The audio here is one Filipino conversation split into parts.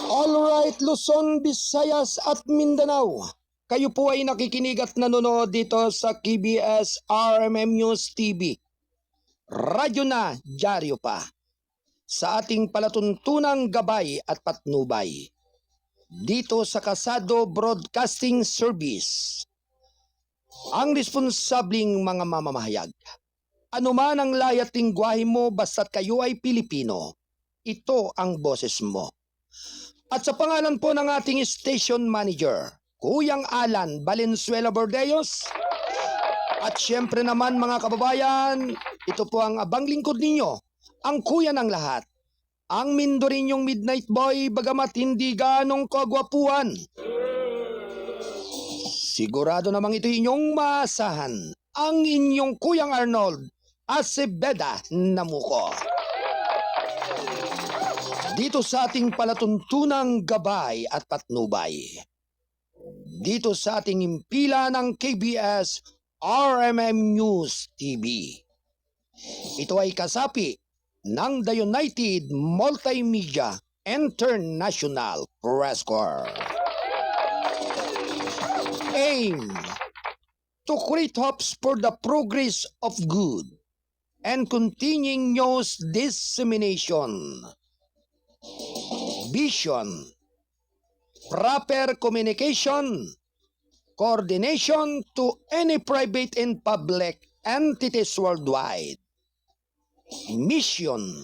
Alright, Luzon, Visayas at Mindanao. Kayo po ay nakikinig at nanonood dito sa KBS RMM News TV. Radyo na, dyaryo pa. Sa ating palatuntunang gabay at patnubay. Dito sa Kasado Broadcasting Service. Ang responsabling mga mamamahayag. Ano man ang layat lingwahe mo basta't kayo ay Pilipino. Ito ang boses mo. At sa pangalan po ng ating station manager, Kuyang Alan Valenzuela Bordeos. At syempre naman mga kababayan, ito po ang abang lingkod ninyo, ang kuya ng lahat. Ang Mindorinyong Midnight Boy bagamat hindi ganong kagwapuan. Sigurado namang ito inyong maasahan, ang inyong Kuyang Arnold Acebeda Namuko. Dito sa ating palatuntunang gabay at patnubay. Dito sa ating impila ng KBS RMM News TV. Ito ay kasapi ng The United Multimedia International Press Corps. Aim to create hopes for the progress of good and continuing news dissemination. Vision, proper communication, coordination to any private and public entities worldwide. Mission,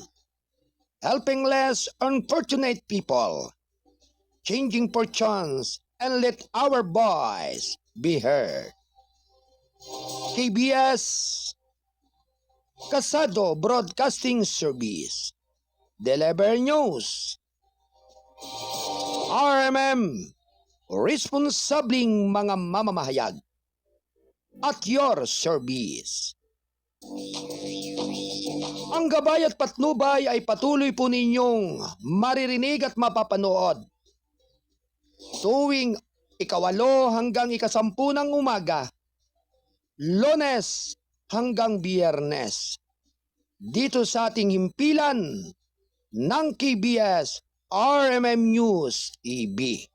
helping less unfortunate people, changing fortunes, and let our voice be heard. KBS Kasado Broadcasting Service. Deliver news. RMM, responsabling mga mamamahayag at your service. Ang gabay at patnubay ay patuloy po ninyong maririnig at mapapanood tuwing 8 hanggang 10 ng umaga, Lunes hanggang Biyernes, dito sa ating himpilan ng KBS RMM News TV.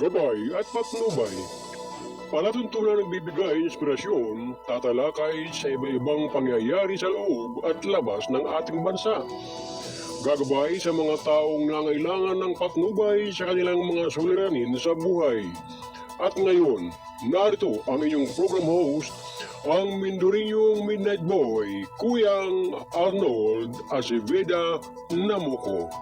Gabay at patnubay. Palatuntunan ng bibigay inspirasyon, tatalakay sa iba-ibang pangyayari sa loob at labas ng ating bansa. Gagabay sa mga taong nangailangan ng patnubay sa kanilang mga suliranin sa buhay. At ngayon, narito ang inyong program host, ang Mindorinyong Midnight Boy, Kuyang Arnold Acebeda Namuko.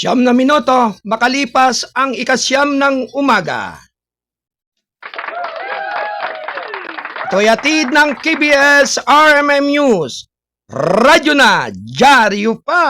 Siyam na minuto makalipas ang 9 ng umaga. Ito'y hatid ng KBS RMM News. Radyo na, dyaryo pa.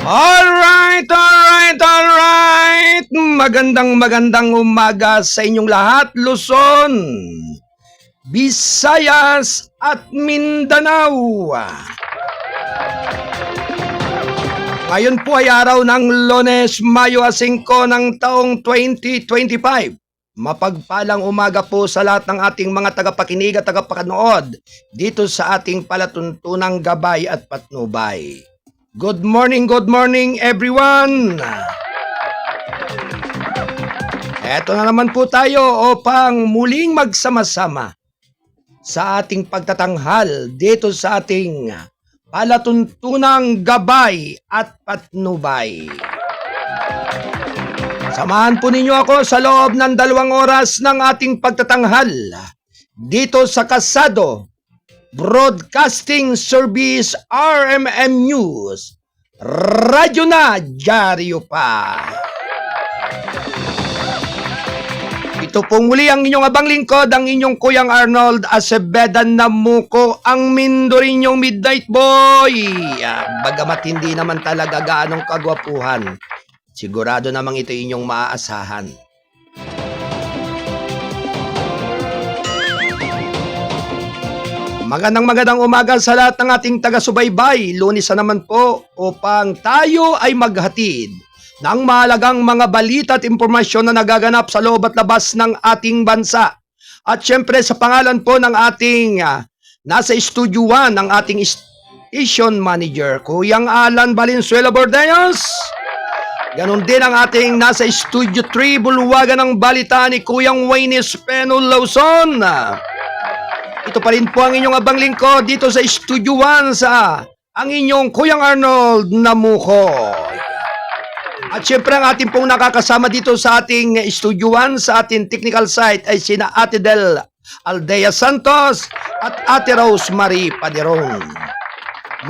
Alright. Magandang umaga sa inyong lahat, Luzon, Visayas at Mindanao. Ngayon po ay araw ng Lunes, Mayo 5 ng taong 2025. Mapagpalang umaga po sa lahat ng ating mga tagapakinig at tagapakanood dito sa ating palatuntunang gabay at patnubay. Good morning everyone! Eto na naman po tayo upang muling magsama-sama sa ating pagtatanghal dito sa ating palatuntunang gabay at patnubay. Samahan po ninyo ako sa loob ng 2 oras ng ating pagtatanghal dito sa Kasado Broadcasting Service RMM News. Radyo na, dyaryo pa. Ito pong muli ang inyong abang lingkod, ang inyong Kuyang Arnold Acevedo Namuko, ang Mindorinyong Midnight Boy. Bagamat hindi naman talaga gaanong kagwapuhan, sigurado namang ito inyong maaasahan. Magandang umaga sa lahat ng ating taga-subaybay. Lunes na naman po upang tayo ay maghatid ng mahalagang mga balita at impormasyon na nagaganap sa loob at labas ng ating bansa. At syempre sa pangalan po ng ating nasa Studio 1, ng ating station manager, Kuyang Alan Valenzuela Bordeños. Ganon din ang ating nasa Studio 3, bulwagan ng balita ni Kuyang Wayne Espeno Lawson. Ito pa rin po ang inyong abang lingkod dito sa Studio 1 sa ang inyong Kuyang Arnold Namuko. At syempre ang ating pong nakakasama dito sa ating Studio 1 sa ating technical site ay sina Ate Del Aldea Santos at Ate Rosemary Paderon.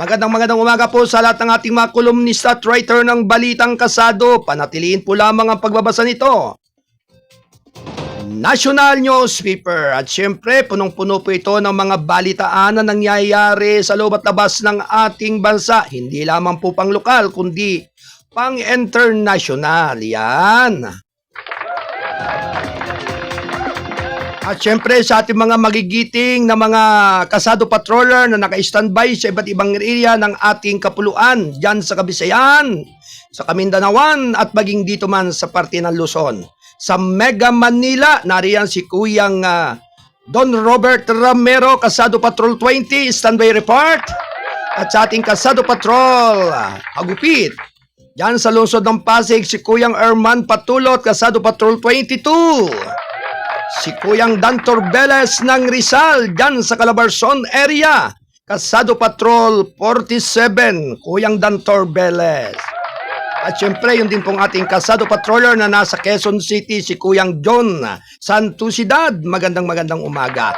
Magandang umaga po sa lahat ng ating mga kolumnista at writer ng Balitang Kasado. Panatiliin po lamang ang pagbabasa nito. National Newspaper. At syempre, punong-puno po ito ng mga balitaan na nangyayari sa loob at labas ng ating bansa. Hindi lamang po pang lokal, kundi pang international. Yan. At syempre sa ating mga magigiting na mga kasado patroller na naka-standby sa iba't ibang area ng ating kapuluan, dyan sa Kabisayan, sa Kamindanawan at maging dito man sa parte ng Luzon. Sa Mega Manila, nariyan si Kuyang Don Robert Ramero, Kasado Patrol 20, standby report. At sa ating Kasado Patrol Hagupit, dyan sa lungsod ng Pasig, si Kuyang Erman Patulot, Kasado Patrol 22. Si Kuyang Dan Torbeles ng Rizal, dyan sa Calabarzon area, Kasado Patrol 47, Kuyang Dan Torbeles. At syempre, yun din pong ating Kasado Patroller na nasa Quezon City, si Kuyang John Santusidad. Magandang umaga.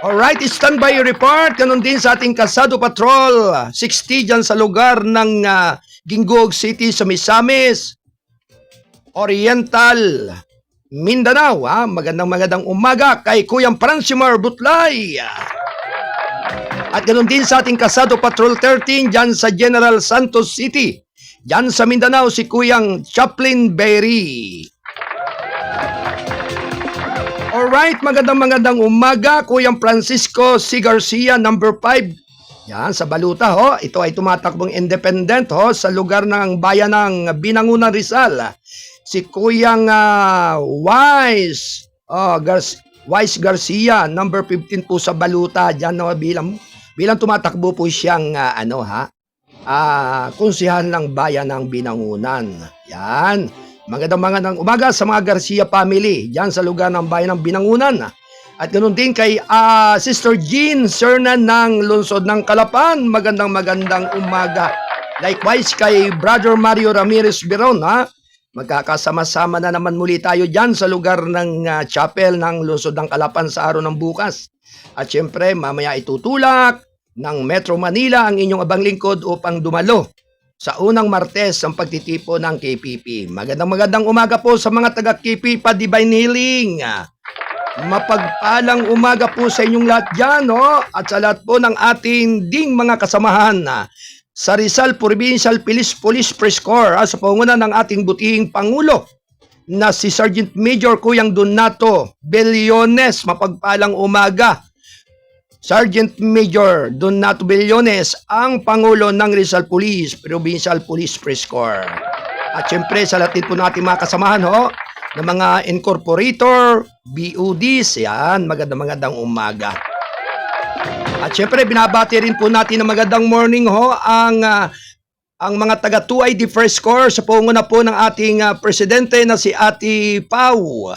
Alright, standby report. Ganun din sa ating Kasado Patrol 60 dyan sa lugar ng Gingoog City sa Misamis, Oriental, Mindanao. Magandang umaga kay Kuyang Francimar Butlay. At ganun din sa ating Kasado Patrol 13 dyan sa General Santos City, dyan sa Mindanao, si Kuyang Chaplin Berry. Alright, magandang umaga, Kuyang Francisco C. Garcia, number 5. Yan, sa Baluta, ho. Ito ay tumatakbong independent, ho, sa lugar ng bayan ng Binangunan, Rizal. Si Kuyang Wise Garcia, number 15 po sa Baluta. Dyan, no, bilang tumatakbo po siyang, kunsihan ng bayan ng Binangunan. Yan. Magandang umaga sa mga Garcia family dyan sa lugar ng bayan ng Binangunan. At ganoon din kay Sister Jean Cernan ng lungsod ng Calapan. Magandang umaga. Likewise kay Brother Mario Ramirez Biron. Magkakasama-sama na naman muli tayo dyan sa lugar ng chapel ng lungsod ng Calapan sa araw ng bukas. At syempre mamaya itutulak ng Metro Manila ang inyong abang lingkod upang dumalo sa unang Martes ang pagtitipo ng KPP. Magandang umaga po sa mga taga-KP pa Divine Healing. Mapagpalang umaga po sa inyong lahat dyan, no? At sa lahat po ng ating ding mga kasamahan sa Rizal Provincial Police Press Corps sa pangunguna ng ating butihing Pangulo na si Sergeant Major Kuyang Donato Bellones. Mapagpalang umaga, Sergeant Major Donato Bellones, ang Pangulo ng Rizal Provincial Police Press Corps. At syempre sa lahat din po natin mga kasamahan ng mga incorporator, BODs, yan, magandang umaga. At syempre binabati rin po natin ng magandang morning ang mga taga 2ID First Corps sa pangunguna po ng ating presidente na si Ate Pau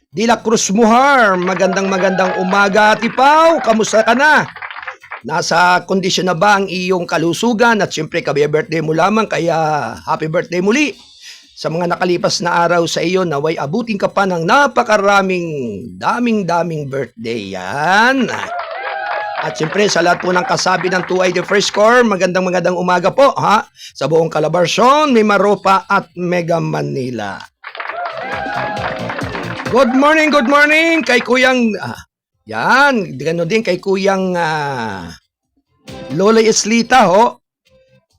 de la Cruz Muhar. Magandang umaga, Ate Pau. Kamusta ka na? Nasa kondisyon na ba ang iyong kalusugan? At syempre birthday mo lamang, kaya happy birthday muli. Sa mga nakalipas na araw sa iyo, naway abutin ka pa ng daming birthday yan. At siyempre sa lahat po ng kasabi ng 2ID First Corps, magandang umaga po sa buong Calabarzon, Mimaropa at Mega Manila. Good morning kay Kuyang yan, gano'n din kay Kuyang Lola Eslita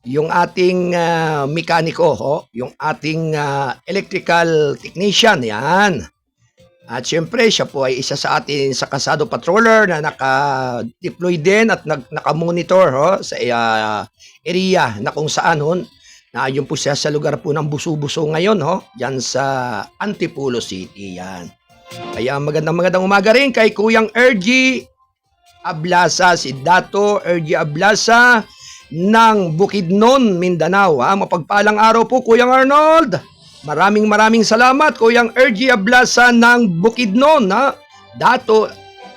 yung ating mekaniko yung ating electrical technician yan. At syempre, siya po ay isa sa atin sa kasado patroller na naka-deploy din at naka-monitor sa area na kung saan na yun po siya sa lugar po ng Buso-Buso ngayon dyan sa Antipolo City yan. Kaya magandang umaga rin kay Kuyang Ergie Ablasa, si Dato Ergie Ablasa ng Bukidnon, Mindanao. Mapagpalang araw po Kuyang Arnold. Maraming salamat Kuyang Ergie Ablasa ng Bukidnon Dato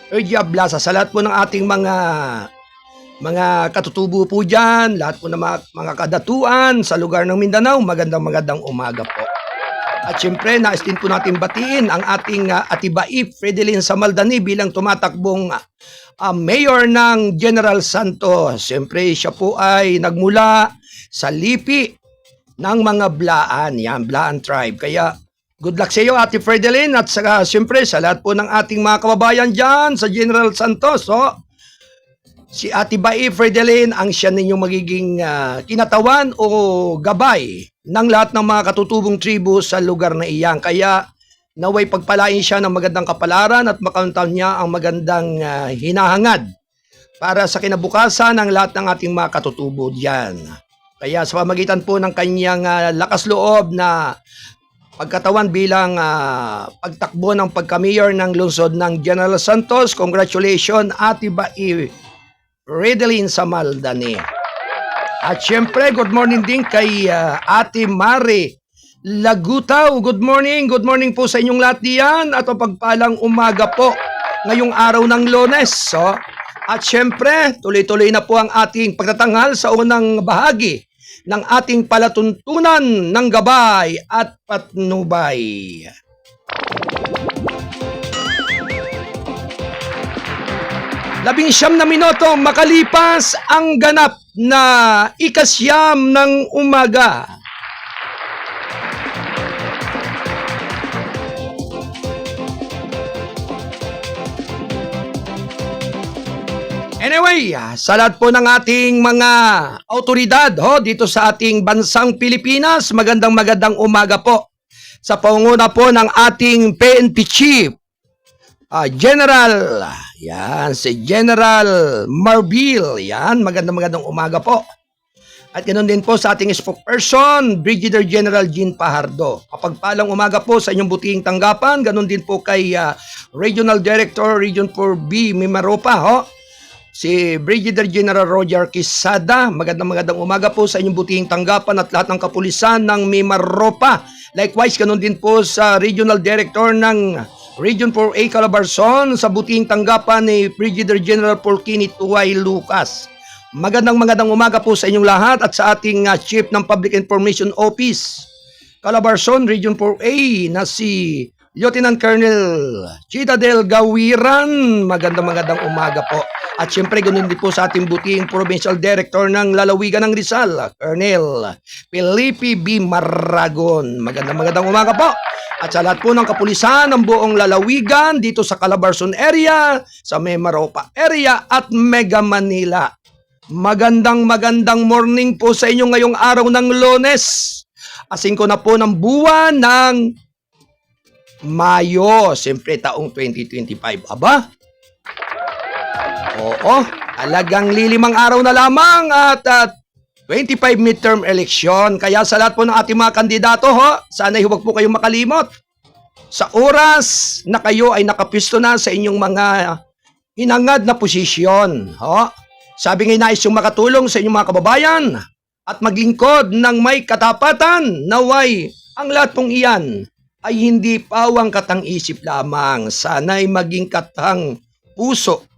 Ergie Ablasa, sa lahat po ng ating mga katutubo po dyan, lahat po ng mga kadatuan sa lugar ng Mindanao, magandang umaga po. At syempre, nais din po natin batiin ang ating Atibaip Fredelin Samaldani bilang tumatakbong mayor ng General Santos. Syempre, siya po ay nagmula sa lipi ng mga Blaan, yan, Blaan tribe. Kaya good luck sa iyo Ate Fredelin, at saka siyempre sa lahat po ng ating mga kababayan dyan sa General Santos. Si Ate Bai Fredelin ang siya ninyong magiging kinatawan o gabay ng lahat ng mga katutubong tribu sa lugar na iyan. Kaya naway pagpalain siya ng magandang kapalaran at makamtan niya ang magandang hinahangad para sa kinabukasan ng lahat ng ating mga katutubo dyan. Kaya sa pamagitan po ng kanyang lakas loob na pagkatawan bilang pagtakbo ng pagka-mayor ng lungsod ng General Santos, congratulations Ate Bai Fredelin Samaldani. At syempre, good morning din kay Ate Mari Lagutaw. Good morning po sa inyong lahat diyan at pagpalang umaga po ngayong araw ng Lunes. At syempre, tuloy-tuloy na po ang ating pagtatanghal sa unang bahagi ng ating palatuntunan ng gabay at patnubay. Labing-siyam na minuto makalipas ang ganap na ikasyam ng umaga. Anyway, sa lahat po ng ating mga autoridad dito sa ating bansang Pilipinas, magandang umaga po. Sa pangunguna po ng ating PNP Chief, General, yan, si General Marbil, yan, magandang umaga po. At ganoon din po sa ating spokesperson, Brigadier General Jean Pajardo. Kapagpalang umaga po sa inyong butihing tanggapan, ganoon din po kay Regional Director, Region 4B, Mimaropa, si Brigadier General Roger Quisada. Magandang umaga po sa inyong butihing tanggapan at lahat ng kapulisan ng Mimaropa. Likewise, ganoon din po sa Regional Director ng Region 4A Calabarzon sa butihing tanggapan ni Brigadier General Polkini Tuway Lucas. Magandang umaga po sa inyong lahat at sa ating Chief ng Public Information Office Calabarzon Region 4A na si Lieutenant Colonel Chitadel Gawiran. Magandang umaga po. At syempre, ganoon din po sa ating butihing Provincial Director ng Lalawigan ng Rizal, Colonel Felipe B. Maragon. Magandang umaga po. At sa lahat po ng kapulisan ng buong lalawigan dito sa Calabarzon area, sa Mimaropa area at Mega Manila. Magandang morning po sa inyo ngayong araw ng Lunes. Asing ko na po ng buwan ng Mayo, siyempre taong 2025. Aba? Oo, talagang lilimang araw na lamang at 25 midterm election. Kaya sa lahat po ng ating mga kandidato, sana huwag po kayong makalimot. Sa oras na kayo ay nakapisto na sa inyong mga hinangad na posisyon. Sabi nga nais yung makatulong sa inyong mga kababayan at maglingkod ng may katapatan, naway ang lahat pong iyan ay hindi pawang katang isip lamang, sana'y maging katang puso.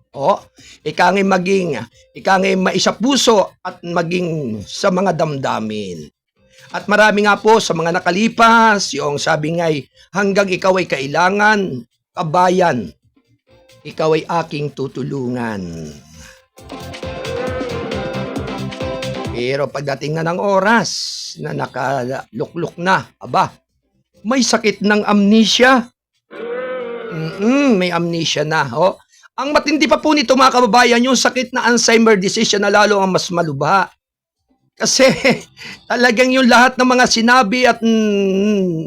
Ika ngay maisa puso at maging sa mga damdamin. At marami nga po sa mga nakalipas, yung sabi nga'y hanggang ikaw ay kailangan, kabayan, ikaw ay aking tutulungan. Pero pagdating na ng oras na nakalukluk na, aba, may sakit ng amnesia. May amnesia na. Ang matindi pa po nito mga kababayan, yung sakit na Alzheimer disease na lalo ang mas malubha. Kasi talagang yung lahat ng mga sinabi at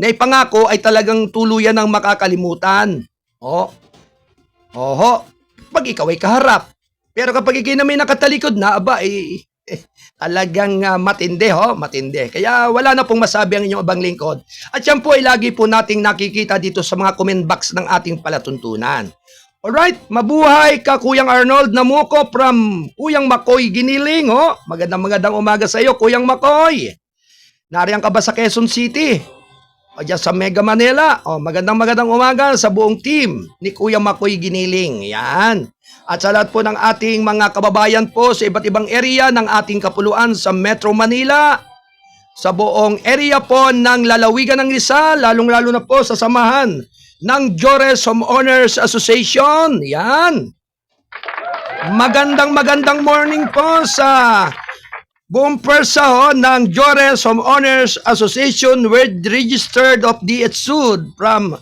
naipangako ay talagang tuluyan ng makakalimutan. Pag ikaw ay kaharap. Pero kapag ikaw na may nakatalikod na, aba, talagang matindi. Kaya wala na pong masabi ang inyong abang lingkod. At yan po ay lagi po nating nakikita dito sa mga comment box ng ating palatuntunan. Alright, mabuhay ka Kuyang Arnold Namuko from Kuyang Makoy, Giniling. Magandang umaga sa iyo, Kuyang Makoy. Nariyan ka ba sa Quezon City? O dyan sa Mega Manila? Magandang umaga sa buong team ni Kuyang Makoy, Giniling. Yan. At sa lahat po ng ating mga kababayan po sa iba't ibang area ng ating kapuluan sa Metro Manila, sa buong area po ng lalawigan ng Rizal, lalong-lalo na po sa samahan ng Jores Homeowners Association. Yan. Magandang morning po sa buong persa ng Jores Homeowners Association with registered of DHSUD from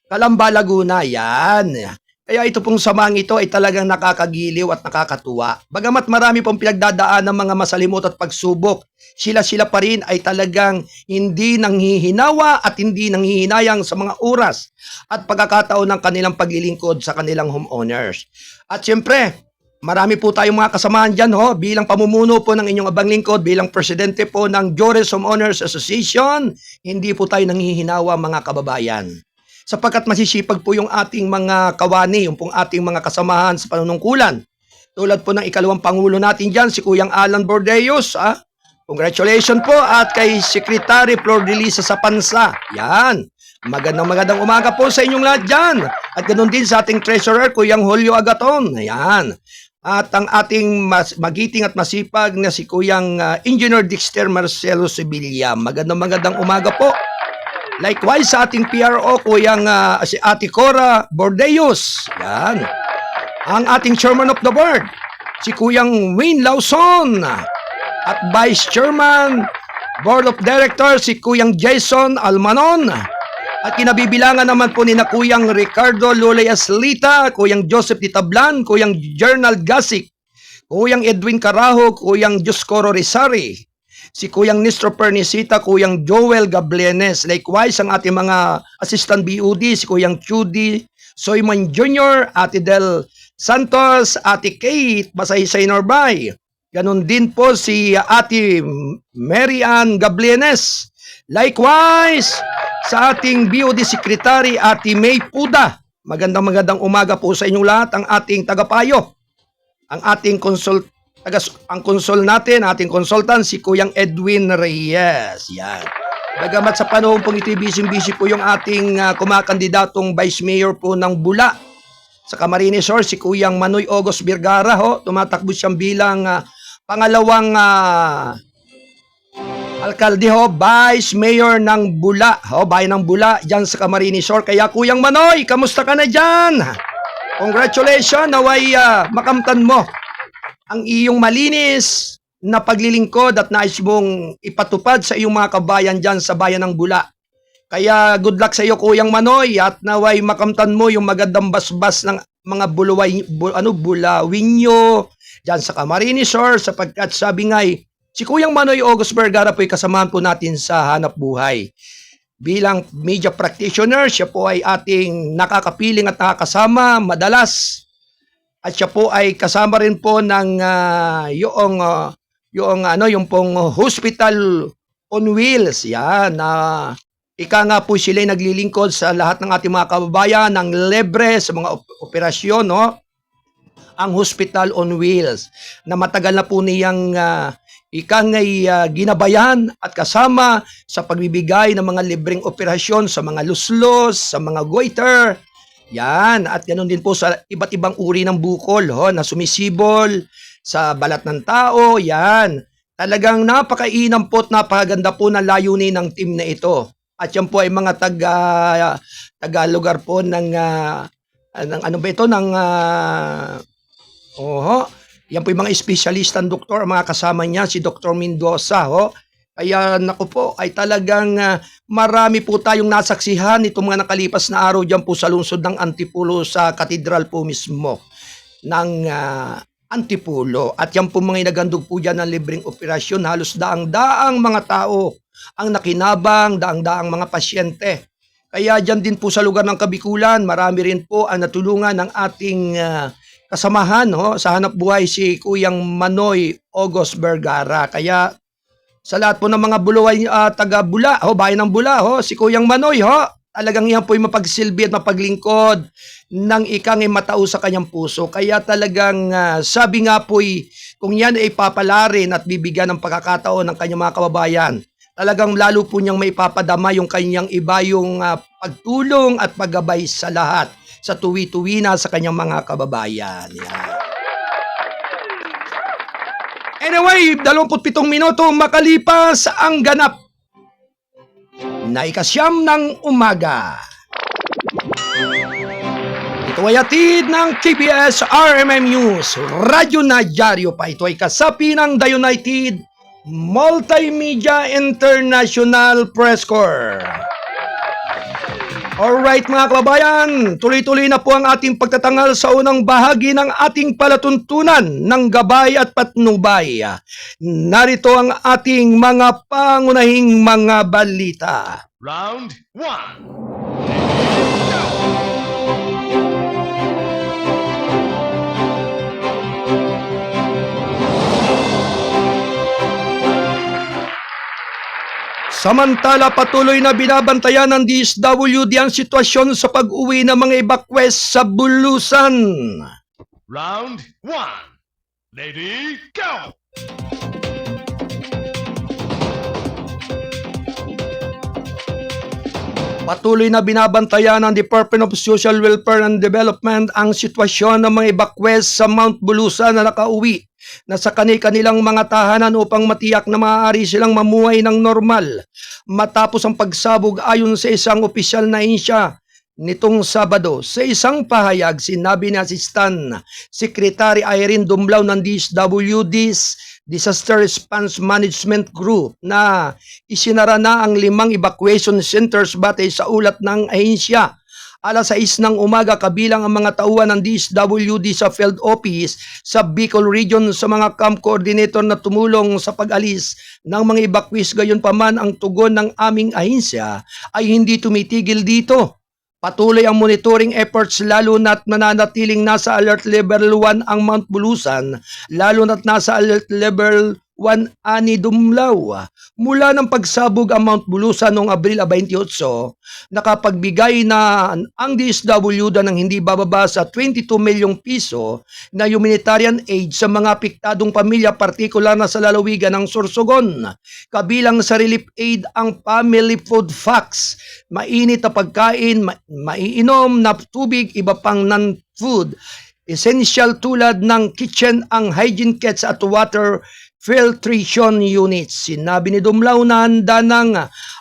Calamba, Laguna. Yan. Kaya ito pong samang ito ay talagang nakakagiliw at nakakatuwa. Bagamat marami pong pinagdadaan ng mga masalimot at pagsubok, sila pa rin ay talagang hindi nanghihinawa at hindi nanghihinayang sa mga oras at pagkakataon ng kanilang paglilingkod sa kanilang homeowners. At siyempre, marami po tayong mga kasamahan dyan bilang pamumuno po ng inyong abang lingkod, bilang presidente po ng Jores Homeowners Association, hindi po tayo nanghihinawa mga kababayan. Sapagkat masisipag po yung ating mga kawani, yung pong ating mga kasamahan sa panunungkulan. Tulad po ng ikalawang pangulo natin dyan, si Kuyang Alan Bordeos. Congratulations po at kay Secretary Flor de Lisa sa Pansa. Yan. Magandang umaga po sa inyong lahat dyan. At ganoon din sa ating treasurer, Kuyang Julio Agaton. Yan. At ang ating magiting at masipag na si Kuyang Engineer Dexter Marcelo Sevilla. Magandang umaga po. Likewise sa ating PRO, Kuyang si Ate Cora Bordeos. Yan. Ang ating Chairman of the Board, si Kuyang Wayne Lawson. At Vice Chairman, Board of Directors, si Kuyang Jason Almanon. At kinabibilangan naman po ni na Kuyang Ricardo Lulay Aslita, Kuyang Joseph Ditablan, Kuyang Jernal Gasik, Kuyang Edwin Carajo, Kuyang Dioscoro Rizari, si Kuyang Nistro Pernicita, Kuyang Joel Gablienes. Likewise, ang ating mga assistant BUD, si Kuyang Judy Soyman Jr., Ate Del Santos, Ate Kate Basaysay Norbay. Ganon din po si Ate Mary Ann Gablienes. Likewise, sa ating BOD Secretary, Ate May Puda. Magandang umaga po sa inyong lahat, ang ating tagapayo. Ang ating ang konsul natin, ating consultant, si Kuyang Edwin Reyes. Yan. Bagamat sa panahon pong ito, busy po yung ating kumakandidatong Vice Mayor po ng Bula. Sa Camarines Sur, si Kuyang Manoy August Vergara, tumatakbo siyang bilang pangalawang alkalde, Vice Mayor ng Bula, bayan ng Bula, dyan sa Camarines Sur. Kaya Kuyang Manoy, kamusta ka na dyan? Congratulations, naway makamtan mo ang iyong malinis na paglilingkod at nais mong ipatupad sa iyong mga kabayan dyan sa bayan ng Bula. Kaya good luck sa iyo Kuyang Manoy at naway makamtan mo yung magandang basbas ng mga bulawinyo, dyan sa Camarines Sur sapagkat sabi nga'y si Kuyang Manoy August Vergara po'y kasamahan po natin sa hanap buhay. Bilang media practitioner, siya po ay ating nakakapiling at nakakasama madalas. At siya po ay kasama rin po ng yung pong hospital on wheels. Yan, ika nga po sila ay naglilingkod sa lahat ng ating mga kababayan ng libre sa mga operasyon, no? Ang Hospital on Wheels na matagal na po niyang ginabayan at kasama sa pagbibigay ng mga libreng operasyon sa mga luslos, sa mga goiter. Yan, at ganoon din po sa iba't ibang uri ng bukol na sumisibol sa balat ng tao. Yan, talagang napakainam po at napakaganda po ng layunin ng team na ito. At yan po ay mga taga-lugar po ng ano ba ito, ng yan po yung mga espesyalista ng doktor, mga kasama niya, si Dr. Mendoza, Kaya naku po, ay talagang marami po tayong nasaksihan itong mga nakalipas na araw dyan po sa lungsod ng Antipulo, sa katedral po mismo ng Antipulo. At yan po mga inagandog po dyan ng libreng operasyon, halos daang-daang mga tao ang nakinabang, daang-daang mga pasyente. Kaya dyan din po sa lugar ng Kabikulan, marami rin po ang natulungan ng ating kasamahan sa hanap buhay, si Kuyang Manoy August Vergara. Kaya sa lahat po ng mga Buluay, taga Bula, bayan ng Bula, si Kuyang Manoy, talagang yan po yung mapagsilbi at mapaglingkod ng ikang matao sa kanyang puso. Kaya talagang sabi nga po, kung yan ay papalarin at bibigyan ng pagkakataon ng kanyang mga kababayan, talagang lalo po niyang may papadama yung kanyang iba yung pagtulong at paggabay sa lahat, sa tuwi-tuwi na sa kanyang mga kababayan. Yan. Anyway, 27 minuto makalipas ang ganap na ikasyam ng umaga. Ito ay hatid ng TBS RMM News, Radyo na Dyaryo pa. Ito ay kasapi ng The United Multimedia International Press Corps. Alright mga kababayan, tuloy-tuloy na po ang ating pagtatangal sa unang bahagi ng ating palatuntunan ng gabay at patnubay. Narito ang ating mga pangunahing mga balita. Round 1. Samantala, patuloy na binabantayan ng DSWD ang sitwasyon sa pag-uwi ng mga evacuees sa Bulusan. Round 1. Lady, go! Patuloy na binabantayan ng Department of Social Welfare and Development ang sitwasyon ng mga evacuees sa Mount Bulusan na nakauwi na sa kanilang mga tahanan upang matiyak na maaari silang mamuhay ng normal matapos ang pagsabog, ayon sa isang opisyal na ahensya. Nitong Sabado, sa isang pahayag, sinabi ni Assistant Secretary Irene Dumblao ng DSWD's Disaster Response Management Group na isinara na ang 5 evacuation centers batay sa ulat ng ahensya. Alas 6 ng umaga, kabilang ang mga tauhan ng DSWD sa field office sa Bicol Region sa mga camp coordinator na tumulong sa pag-alis ng mga evacuees. Gayunpaman, ang tugon ng aming ahensya ay hindi tumitigil dito. Patuloy ang monitoring efforts, lalo na't mananatiling nasa alert level 1 ang Mount Bulusan, lalo na't nasa alert level 1 ani Dumblao. Mula ng pagsabog ang Mount Bulusan noong Abril 28, nakapagbigay na ang DSWD ng hindi bababa sa 22 milyong piso na humanitarian aid sa mga apektadong pamilya, partikular na sa lalawigan ng Sorsogon. Kabilang sa relief aid ang family food packs, mainit na pagkain, maiinom na tubig, iba pang non-food essential tulad ng kitchen, ang hygiene kits at water filtration units. Sinabi ni Dumblao na handa nang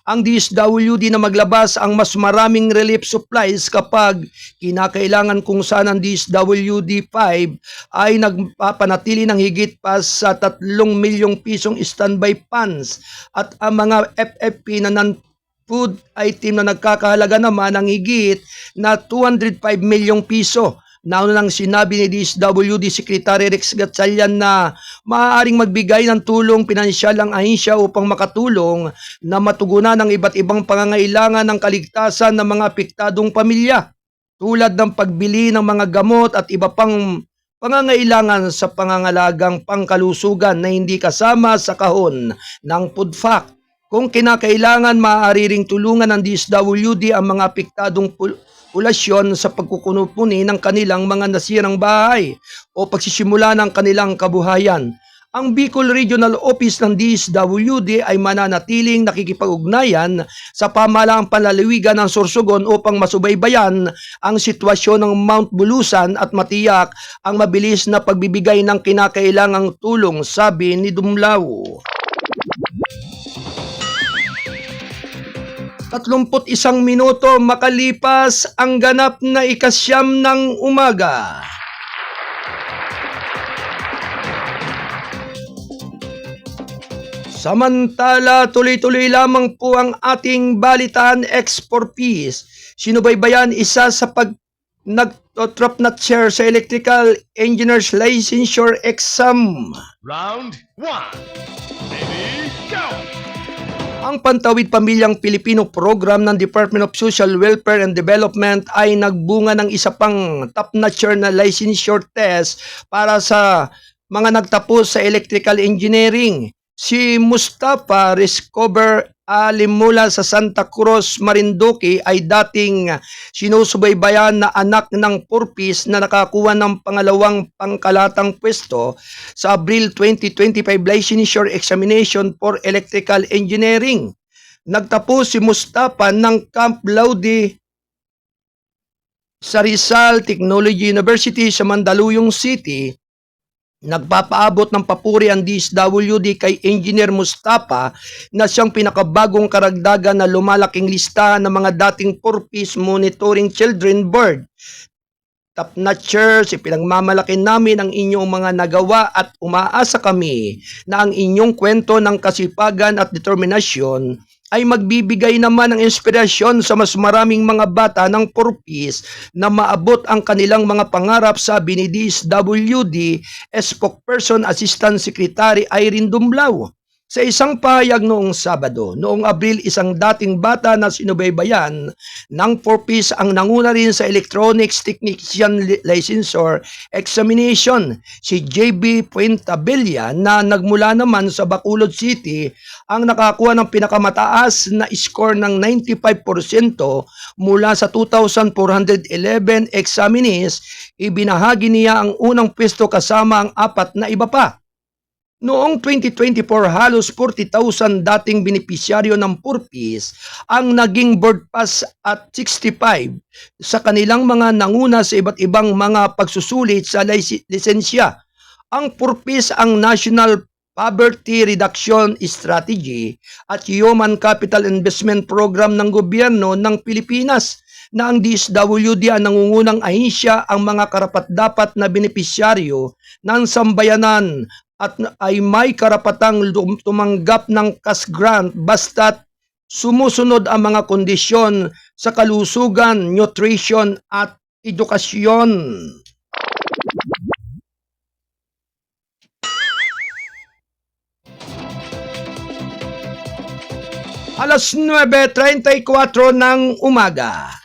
ang DSWD na maglabas ang mas maraming relief supplies kapag kinakailangan, kung saan ang DSWD 5 ay nagpapanatili ng higit pa sa 3 milyong pisong standby funds at ang mga FFP na non-food item na nagkakahalaga naman ng higit na 205 milyong piso. Nauna nang sinabi ni DSWD Secretary Rex Gatchalian na maaaring magbigay ng tulong pinansyal ang ahensya upang makatulong na matugunan ang iba't ibang pangangailangan ng kaligtasan ng mga apektadong pamilya, tulad ng pagbili ng mga gamot at iba pang pangangailangan sa pangangalagang pangkalusugan na hindi kasama sa kahon ng PODFAC. Kung kinakailangan, maaari ring tulungan ng DSWD ang mga apektadong populasyon sa pagkukunupuni ng kanilang mga nasirang bahay o pagsisimula ng kanilang kabuhayan. Ang Bicol Regional Office ng DSWD ay mananatiling nakikipag-ugnayan sa pamahalaang panlalawigan ng Sorsogon upang masubaybayan ang sitwasyon ng Mount Bulusan at matiyak ang mabilis na pagbibigay ng kinakailangang tulong, sabi ni Dumlao. 31 minuto makalipas ang ganap na ikasyam ng umaga. Samantala, tuloy-tuloy lamang po ang ating balitaan for peace. Sinubaybayan isa sa nag-drop na chair sa Electrical Engineers Licensure Exam. Round 1. Ready, go! Ang Pantawid Pamilyang Pilipino program ng Department of Social Welfare and Development ay nagbunga ng isa pang top-notcher na licensure test para sa mga nagtapos sa electrical engineering. Si Mustafa Riscover Alimula sa Santa Cruz, Marinduque ay dating sinusubaybayan na anak ng purpose na nakakuha ng pangalawang pangkalatang pwesto sa Abril 2025 Licensure Examination for Electrical Engineering. Nagtapos si Mustafa ng Camp Laude sa Rizal Technology University sa Mandaluyong City. Nagpapaabot ng papuri ang DSWD kay Engineer Mustafa na siyang pinakabagong karagdagan na lumalaking listahan ng mga dating purpose monitoring children board. Top-notchers, ipinagmamalaki namin ang inyong mga nagawa at umaasa kami na ang inyong kwento ng kasipagan at determinasyon ay magbibigay naman ng inspirasyon sa mas maraming mga bata ng purpose na maabot ang kanilang mga pangarap, sabi ni DSWD Spokesperson Assistant Secretary Irene Dumlao. Sa isang pahayag noong Sabado, noong Abril, isang dating bata na sinubaybayan ng purpose ang nanguna rin sa Electronics Technician Licensure Examination, si JB Puentabella na nagmula naman sa Bacolod City ang nakakuha ng pinakamataas na score ng 95% mula sa 2,411 examinees. Ibinahagi niya ang unang pwesto kasama ang 4 na iba pa. Noong 2024, halos 40,000 dating benepisyaryo ng purpose ang naging board pass at 65 sa kanilang mga nanguna sa iba't ibang mga pagsusulit sa lisensya. Ang purpose ang National Poverty Reduction Strategy at Human Capital Investment Program ng gobyerno ng Pilipinas na ang DSWD ang nangungunang ahensya ang mga karapat-dapat na benepisyaryo ng sambayanan at ay may karapatang tumanggap ng cash grant basta't sumusunod ang mga kondisyon sa kalusugan, nutrition at edukasyon. Alas 9:34 ng umaga.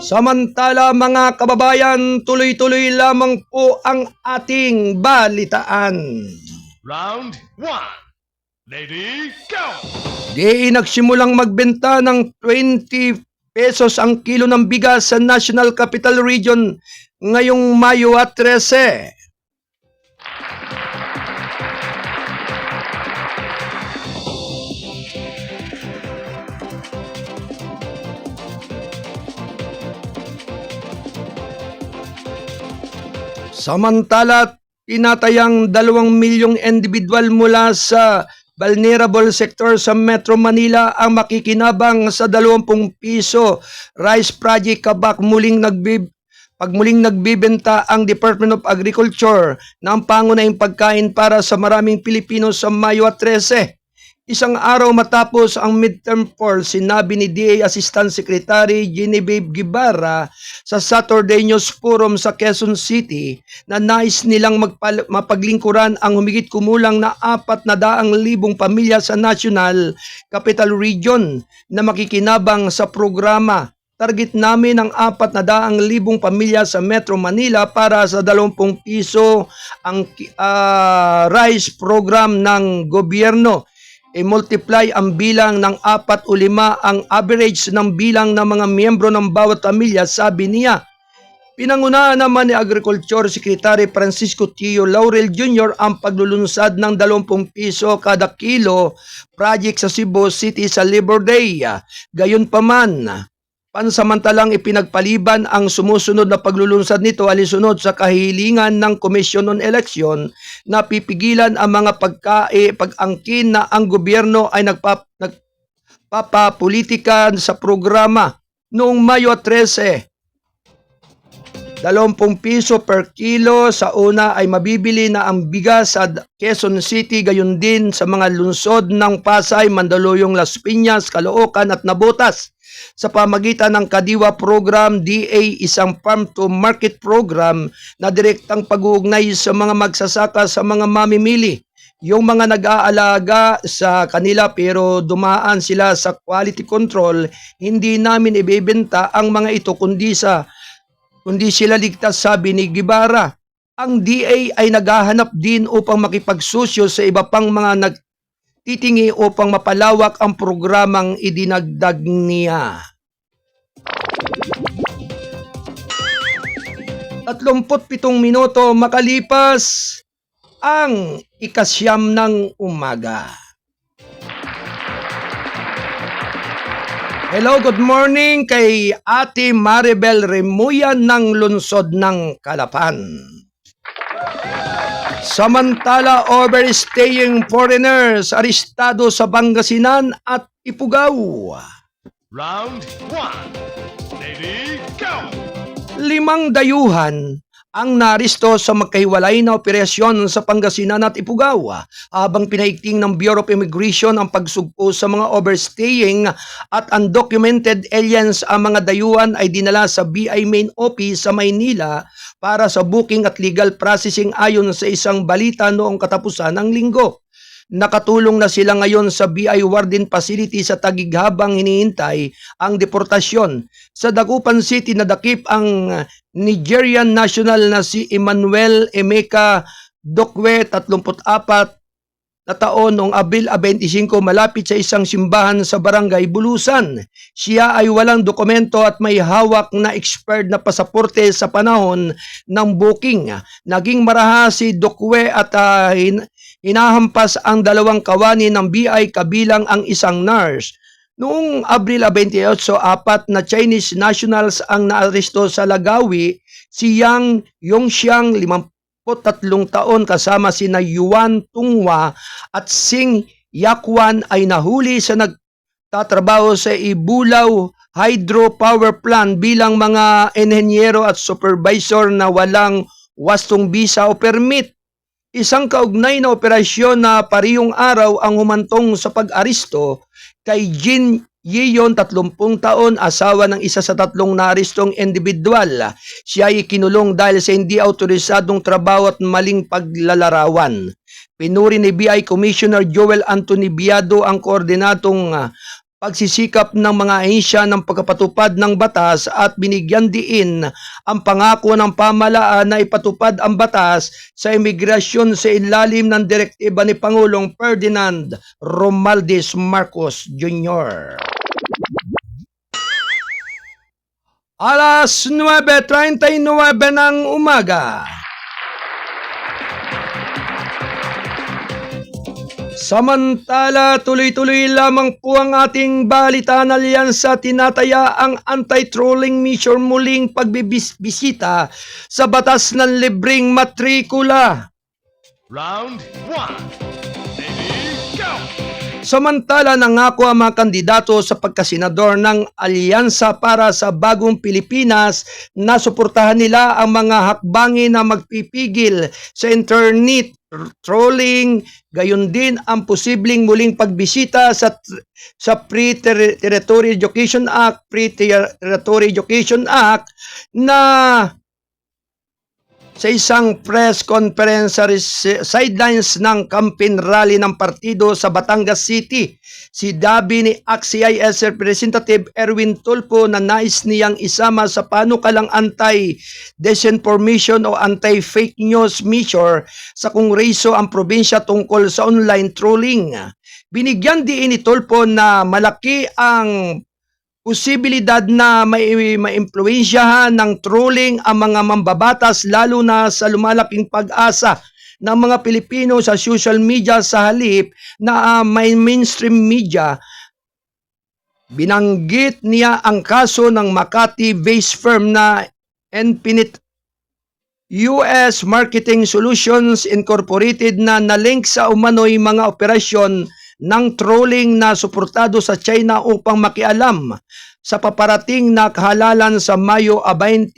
Samantala mga kababayan, tuloy-tuloy lamang po ang ating balitaan. Round 1. Ready, go! Di nagsimulang magbenta ng 20 pesos ang kilo ng bigas sa National Capital Region ngayong Mayo 13. Samantala, tinatayang 2 milyong individual mula sa vulnerable sector sa Metro Manila ang makikinabang sa 20 piso rice project pag muling nagbibenta ang Department of Agriculture ng pangunahing pagkain para sa maraming Pilipino sa Mayo 13. Isang araw matapos ang midterm poll, sinabi ni DA Assistant Secretary Genevieve Guevara sa Saturday News Forum sa Quezon City na nais nilang mapaglingkuran ang humigit kumulang na 400,000 pamilya sa National Capital Region na makikinabang sa programa. Target namin ang 400,000 pamilya sa Metro Manila para sa 20 piso ang rice program ng gobyerno. I-multiply ang bilang ng 4 o 5 ang average ng bilang ng mga miyembro ng bawat pamilya, sabi niya. Pinangunahan naman ni Agriculture Secretary Francisco Tio Laurel Jr. ang paglulunsad ng 20 piso kada kilo project sa Cebu City sa Labor Day. Gayunpaman, pansamantalang ipinagpaliban ang sumusunod na paglulunsad nito alinsunod sa kahilingan ng Commission on Election na pipigilan ang mga pag-angkin na ang gobyerno ay nagpapapolitika sa programa. Noong Mayo 13, 20 piso per kilo sa una ay mabibili na ang bigas sa Quezon City, gayon din sa mga lungsod ng Pasay, Mandaluyong, Las Piñas, Caloocan at Navotas. Sa pamagitan ng Kadiwa Program, DA isang farm to market program na direktang pag-uugnay sa mga magsasaka sa mga mamimili. Yung mga nag-aalaga sa kanila pero dumaan sila sa quality control, hindi namin ibebenta ang mga ito kundi sila ligtas, sabi ni Guevara. Ang DA ay naghahanap din upang makipagsusyo sa iba pang mga nagtitingi upang mapalawak ang programang idinagdag niya. 37 minuto makalipas ang 9:00 ng umaga. Hello, good morning kay Ate Maribel Remuya ng Lungsod ng Calapan. Samantala, overstaying foreigners arestado sa Pangasinan at Ifugao. Round 1. Ready, go! 5 dayuhan ang naristo sa magkahiwalay na operasyon sa Pangasinan at Ifugao habang pinaigting ng Bureau of Immigration ang pagsugpo sa mga overstaying at undocumented aliens. Ang mga dayuhan ay dinala sa BI Main Office sa Maynila para sa booking at legal processing ayon sa isang balita noong katapusan ng linggo. Nakatulong na sila ngayon sa BI Warden Facility sa Taguig habang hinihintay ang deportasyon. Sa Dagupan City nadakip ang Nigerian national na si Emmanuel Emeka Dokwe, 34 na taon, noong Abril 25 malapit sa isang simbahan sa Barangay Bulusan. Siya ay walang dokumento at may hawak na expired na pasaporte sa panahon ng booking. Naging maraha si Dokwe at hinahampas ang 2 kawani ng BI kabilang ang isang nurse. Noong Abril 28, 4 na Chinese nationals ang naaresto sa Lagawi. Si Yang Yongxiang, 53 taon, kasama sina Yuan Tunghua at Sing Yakwan ay nahuli sa nagtatrabaho sa Ibulaw Hydropower Plant bilang mga enhenyero at supervisor na walang wastong visa o permit. Isang kaugnay na operasyon na parehong araw ang humantong sa pag-aristo kay Jin Yeon, 30 taon, asawa ng isa sa 3 naaristong individual. Siya ay kinulong dahil sa hindi autorisadong trabaho at maling paglalarawan. Pinuri ni BI Commissioner Joel Anthony Biado ang koordinatong pagsisikap ng mga ahensya ng pagpapatupad ng batas at binigyan diin ang pangako ng pamahalaan na ipatupad ang batas sa imigrasyon sa ilalim ng direktiba ni Pangulong Ferdinand Romualdez Marcos Jr. Alas 9:39 ng umaga. Samantala, tuloy-tuloy lamang po ang ating balitaan. Alyansa tinataya ang anti-trolling mission, muling pagbibisita sa batas ng libreng matrikula. Round 1. Ready, go! Samantala, nangako ang mga kandidato sa pagkasenador ng Alyansa para sa Bagong Pilipinas na suportahan nila ang mga hakbangin na magpipigil sa internet trolling, gayon din ang posibleng muling pagbisita sa Pre-Territory Education Act na sa isang press conference sa sidelines ng campaign rally ng partido sa Batangas City. Si Dabi ni ACT-CIS Representative Erwin Tulfo na nais niyang isama sa panukalang anti-disinformation o anti-fake news measure sa Kongreso ang probinsya tungkol sa online trolling. Binigyan diin ni Tulfo na malaki ang posibilidad na maimpluwensyahan ng trolling ang mga mambabatas lalo na sa lumalaking pag-asa ng mga Pilipino sa social media sa halip na may mainstream media. Binanggit niya ang kaso ng Makati-based firm na Infinite US Marketing Solutions Incorporated na nalink sa umano'y mga operasyon ng trolling na suportado sa China upang makialam sa paparating na kahalalan sa Mayo 20,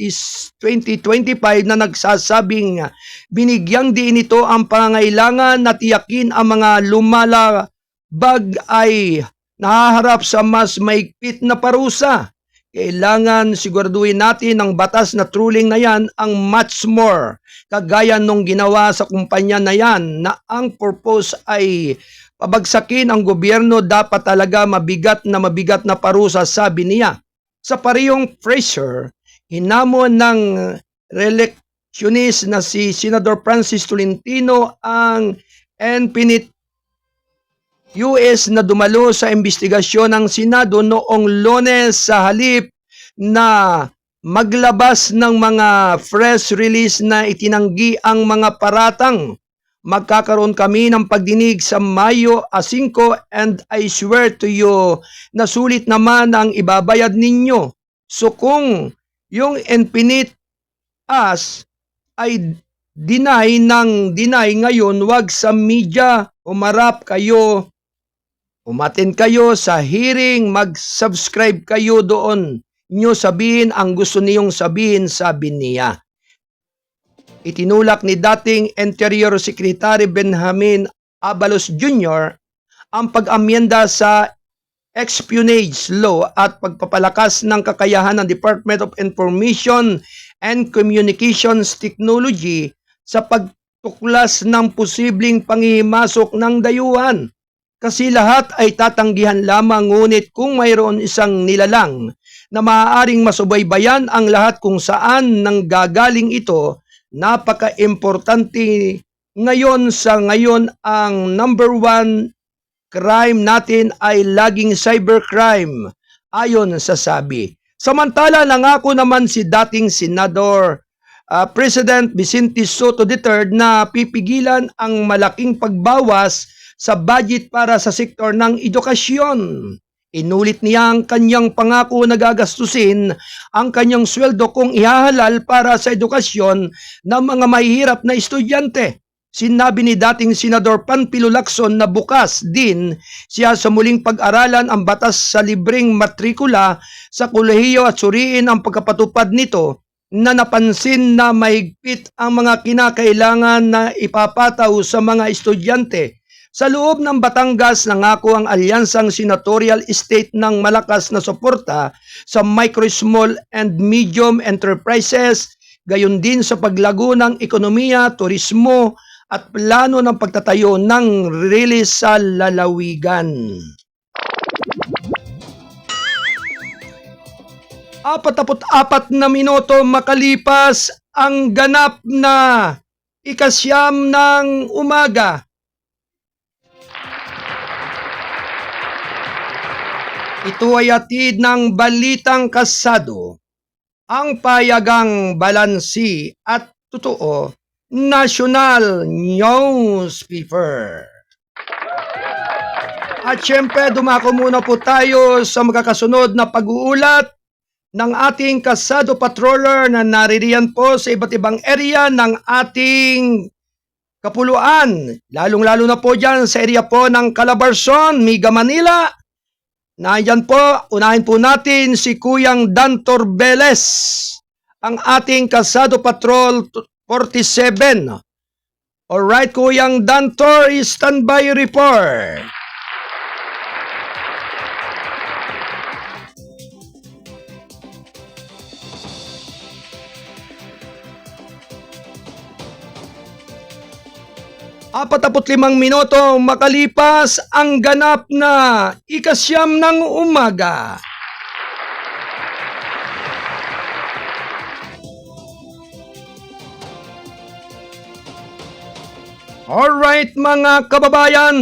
2025 na nagsasabing binigyang diin ito ang pangangailangan na tiyakin ang mga lumalabag ay nahaharap sa mas maigpit na parusa. Kailangan siguraduhin natin ng batas na trolling na yan ang much more kagaya nung ginawa sa kumpanya na yan na ang purpose ay pabagsakin ang gobyerno. Dapat talaga mabigat na parusa, sabi niya. Sa parehong pressure, hinamon ng reelectionist na si Senador Francis Tolentino ang Infinite US na dumalo sa investigasyon ng Senado noong Lunes sa halip na maglabas ng mga press release na itinanggi ang mga paratang. Magkakaroon kami ng pagdinig sa Mayo 5 and I swear to you na sulit naman ang ibabayad ninyo. So kung yung Infinite US ay deny ngayon, wag sa media umarap kayo, umattend kayo sa hearing, mag-subscribe kayo doon. Nyo sabihin ang gusto niyong sabihin, sabi niya. Itinulak ni dating Interior Secretary Benjamin Abalos Jr. ang pag-amyenda sa Espionage Law at pagpapalakas ng kakayahan ng Department of Information and Communications Technology sa pagtuklas ng posibleng panghihimasok ng dayuhan. Kasi lahat ay tatanggihan lamang, ngunit kung mayroon isang nilalang na maaaring masubaybayan ang lahat kung saan nanggagaling ito, napaka-importante ngayon sa ngayon. Ang number one crime natin ay laging cybercrime, ayon sa sabi. Samantala, nangako naman si dating Senador President Vicente Soto III na pipigilan ang malaking pagbawas sa budget para sa sektor ng edukasyon. Inulit niya ang kanyang pangako na gagastusin ang kanyang sweldo kung ihahalal para sa edukasyon ng mga mahihirap na estudyante. Sinabi ni dating Senador Panfilo Lacson na bukas din siya sa muling pag-aralan ang batas sa libreng matrikula sa kolehiyo at suriin ang pagkapatupad nito, na napansin na mahigpit ang mga kinakailangan na ipapataw sa mga estudyante. Sa loob ng Batangas, nangako ang alyansang senatorial state ng malakas na suporta sa micro, small and medium enterprises, gayon din sa paglago ng ekonomiya, turismo at plano ng pagtatayo ng release sa lalawigan. 44 na minuto makalipas ang ganap na 9 ng umaga. Ito ay hatid ng Balitang Kasado, ang payagang balansi at totoo, National Newspaper. At syempre, dumako muna po tayo sa magkakasunod na pag-uulat ng ating Kasado Patroller na naririyan po sa iba't ibang area ng ating kapuluan. Lalong-lalo na po dyan sa area po ng Calabarzon, Mega Manila. Nandyan po, unahin po natin si Kuyang Dan Torbeles, ang ating Kasado Patrol 47. Alright, Kuyang Dantor, standby report. Apataputlimang minuto makalipas ang ganap na ikasyam ng umaga. Alright mga kababayan,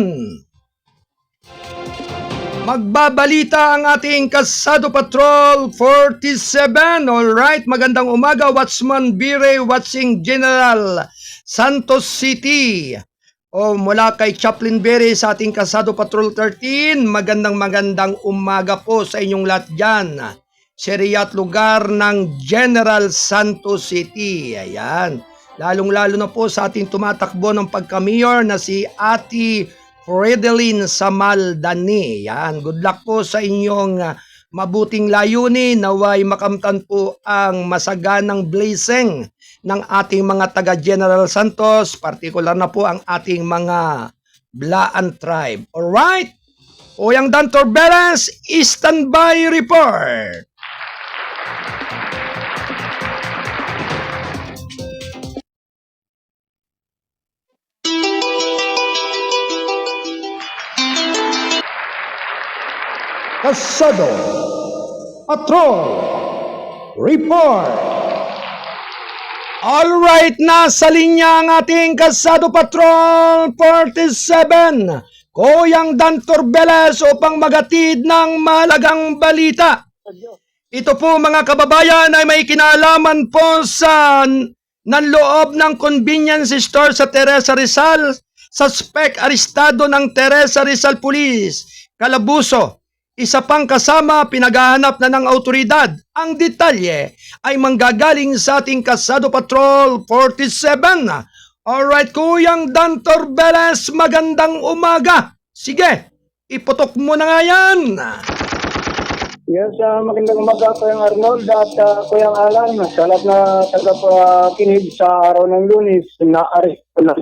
magbabalita ang ating Kasado Patrol 47. Alright, magandang umaga, Watchman Bire, watching General Santos City. Mula kay Chaplain Bire sa ating Kasado Patrol 13, magandang umaga po sa inyong lahat dyan. Seriya at lugar ng General Santos City. Ayan. Lalong-lalo na po sa ating tumatakbo ng pagka-mayor na si Ate Fredeline Samaldani. Yan, good luck po sa inyong mabuting layunin. Naway makamtan po ang masaganang blessing ng ating mga taga General Santos, partikular na po ang ating mga Blaan tribe. Alright? Oyang Dantor Beres, standby report. Kasado Patrol Report. Alright, nasa linya ang ating Kasado Patrol 47, Kuyang Dantor Beles, upang magatid ng mahalagang balita. Ito po mga kababayan ay may kinalaman po sa nanloob ng convenience store sa Teresa Rizal. Suspect arestado ng Teresa Rizal Police Calabuso. Isa pang kasama, pinaghahanap na ng autoridad. Ang detalye ay manggagaling sa ating Kasado Patrol 47. Alright, Kuyang Dantor Beles, magandang umaga. Sige, iputok mo na nga yan. Yes, magandang umaga po yung Arnold at Kuyang Alan. Sa lahat na tagapakinig sa araw ng Lunes na aresto na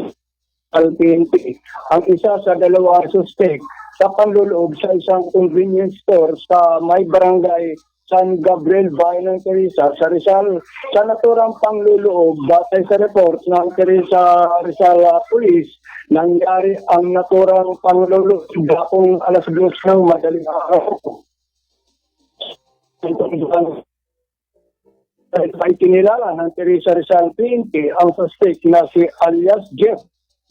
PNP. Ang isa sa dalawa suspect sa panluloob sa isang convenience store sa may barangay San Gabriel, Bayan ng Teresa, sa Rizal. Sa naturang panluloob, batay sa report ng Teresa Rizal Police, nangyari ang naturang panluloob kung alas 2 ng madaling araw. Ay kinilala ng Teresa Rizal PNP ang suspect na si alias Jeff,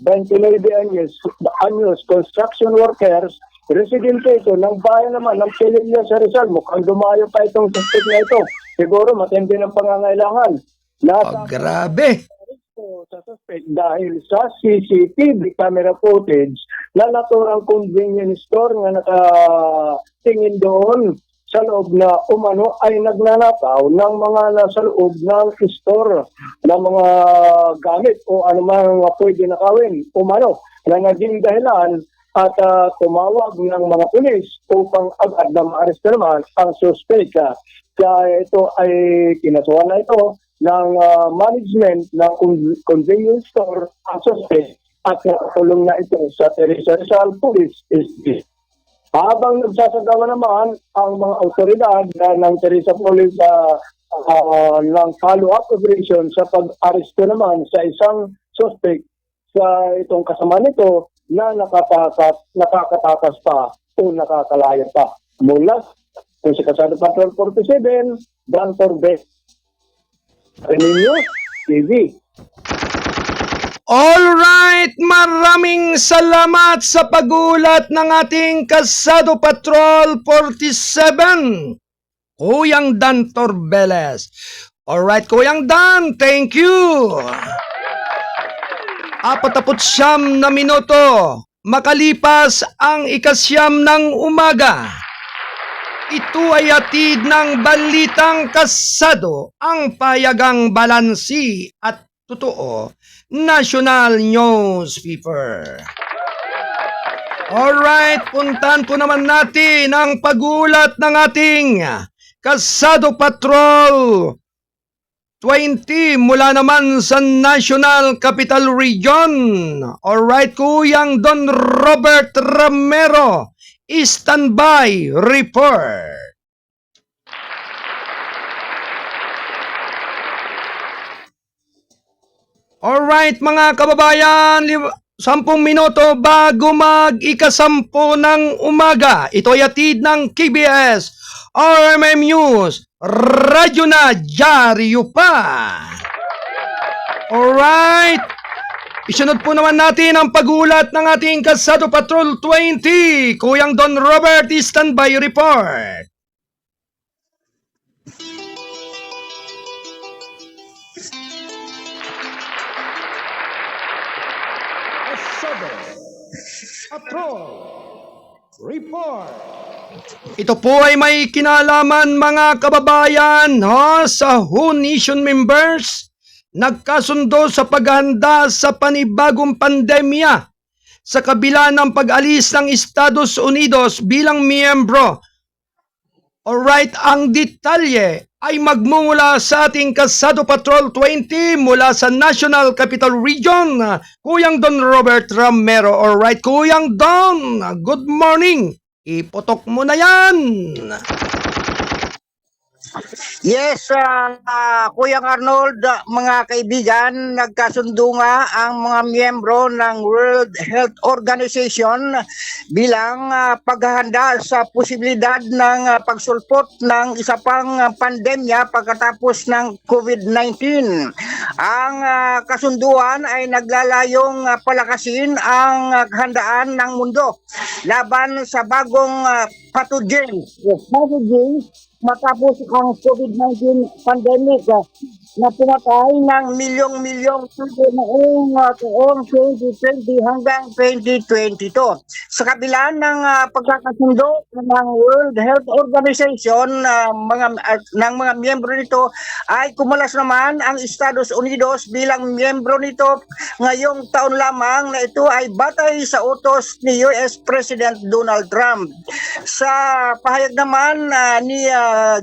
29 anyos, construction workers, residente ito ng bayan naman ng Pililla sa Rizal. Mukhang dumayo pa itong suspect na ito. Siguro matindi ng pangangailangan. Grabe. Sa suspect dahil sa CCTV camera footage na naturang convenience store na nakatingin doon sa loob na umano ay nagnanakaw ng mga nasa loob ng store na mga gamit o anumang pwede nakawin umano na naging dahilan at tumawag ng mga pulis upang agad na maaresto naman ang suspect. Kaya ito ay kinasuhan na ito ng management ng convenience store ang suspect at nakatulong na ito sa Teresa Rizal Police SB. Habang nagsasagawa naman ang mga autoridad ng Teresa Police ng follow-up operation sa pag-aresto naman sa isang suspect sa itong kasama nito na nakakatakas pa o nakakalaya pa. Mula kung si Kasado Patrol 47, Dantor Beles, News TV. Alright, maraming salamat sa pagulat ng ating Kasado Patrol 47, Kuyang Dantor Beles. Alright, Kuyang Dan, thank you. 49 na minuto, makalipas ang ikasyam ng umaga. Ito ay hatid ng balitang Kasado, ang payagang balansi at totoo National Newspaper. Alright, puntahan po naman natin ang pagulat ng ating Kasado Patrol mula naman sa National Capital Region. Alright, Kuyang Don Robert Ramero, standby report. Alright mga kababayan, 10 minuto bago mag-ikasampu ng umaga. Ito ay atid ng KBS RMM News, radyo na dyaryo pa. Alright, isunod po naman natin ang pagulat ng ating Kalsado Patrol 20. Kuyang Don Robert, standby report. Patrol report. Ito po ay may kinalaman mga kababayan sa WHO Nation members. Nagkasundo sa paghahanda sa panibagong pandemya sa kabila ng pag-alis ng Estados Unidos bilang miyembro. Alright, ang detalye ay magmumula sa ating Kalsado Patrol 20 mula sa National Capital Region. Kuyang Don Robert Ramero. Alright, Kuyang Don, good morning. Ipotok mo na yan. Yes, Kuyang Arnold, mga kaibigan, nagkasundo nga ang mga miyembro ng World Health Organization bilang paghahanda sa posibilidad ng pagsulpot ng isa pang pandemya pagkatapos ng COVID-19. Ang kasunduan ay naglalayong palakasin ang handaan ng mundo laban sa bagong pathogen. Matapos ang COVID-19 pandemic na pumatay ng milyong-milyong tao noong taong 2020 hanggang 2022. Sa kabila ng pagkakasundo ng World Health Organization ng mga miyembro nito ay kumalas naman ang Estados Unidos bilang miyembro nito ngayong taon lamang na ito ay batay sa utos ni US President Donald Trump. Sa pahayag naman ni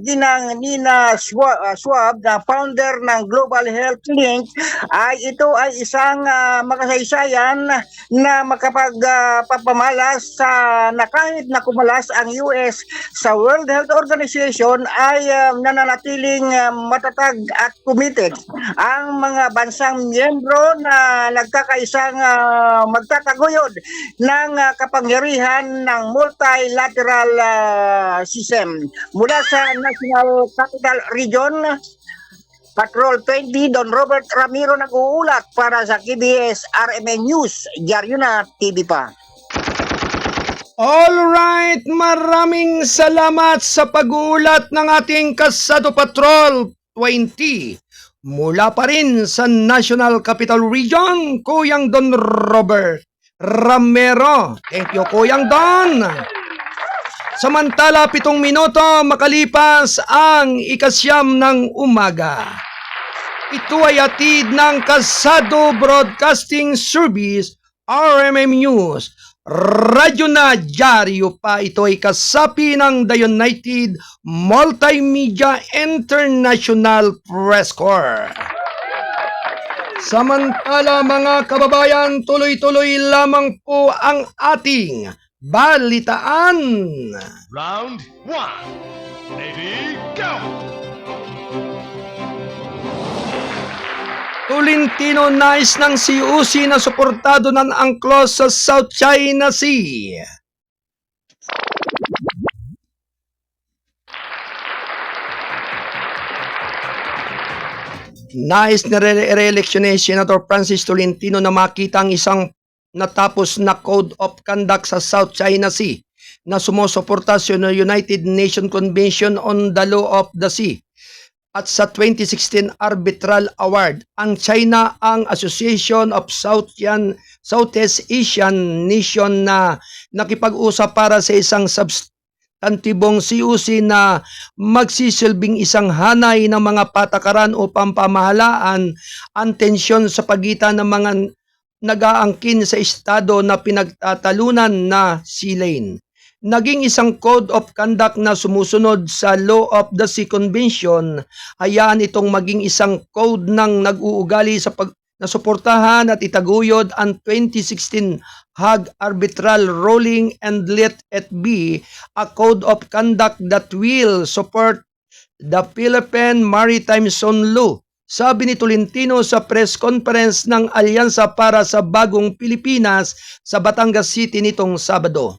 Ginang Nina Schwab, na founder ng Global Health Link, ay ito ay isang makasaysayan na makapagpapamalas na kahit na kumalas ang US sa World Health Organization ay nananatiling matatag at committed ang mga bansang miyembro na nagkakaisang magtataguyod ng kapangyarihan ng multilateral system. Mula sa National Capital Region, Patrol 20, Don Robert Ramiro nag-uulat para sa KBS RMN News, dyaryo na TV pa. Alright, maraming salamat sa pag-uulat ng ating Kalsado Patrol 20. Mula pa rin sa National Capital Region, Kuyang Don Robert Ramero. Thank you, Kuyang Don. Samantala, 7 minuto makalipas ang 9 ng umaga. Ito ay atid ng Kalsado Broadcasting Service, RMM News, radyo na dyaryo pa. Ito ay kasapi ng The United Multimedia International Press Corps. Samantala mga kababayan, tuloy-tuloy lamang po ang ating balitaan. Round 1. Ready, go! Tolentino nais ng COC na suportado ng angklos sa South China Sea. Nais na re-election ni Senator Francis Tolentino na makita ang isang natapos na Code of Conduct sa South China Sea na sumusuporta sa United Nations Convention on the Law of the Sea. At sa 2016 Arbitral Award, ang China ang Association of Southeast Asian Nation na nakipag-usap para sa isang substantibong COC na magsisilbing isang hanay ng mga patakaran o pamahalaan ang tensyon sa pagitan ng mga nag-aangkin sa estado na pinagtatalunan na sea lane. naging isang code of conduct na sumusunod sa Law of the Sea Convention, hayaan itong maging isang code ng nag-uugali sa nasuportahan at itaguyod ang 2016 Hague Arbitral Ruling and let it be a code of conduct that will support the Philippine Maritime Zone Law. Sabi ni Tolentino sa press conference ng Alyansa para sa Bagong Pilipinas sa Batangas City nitong Sabado.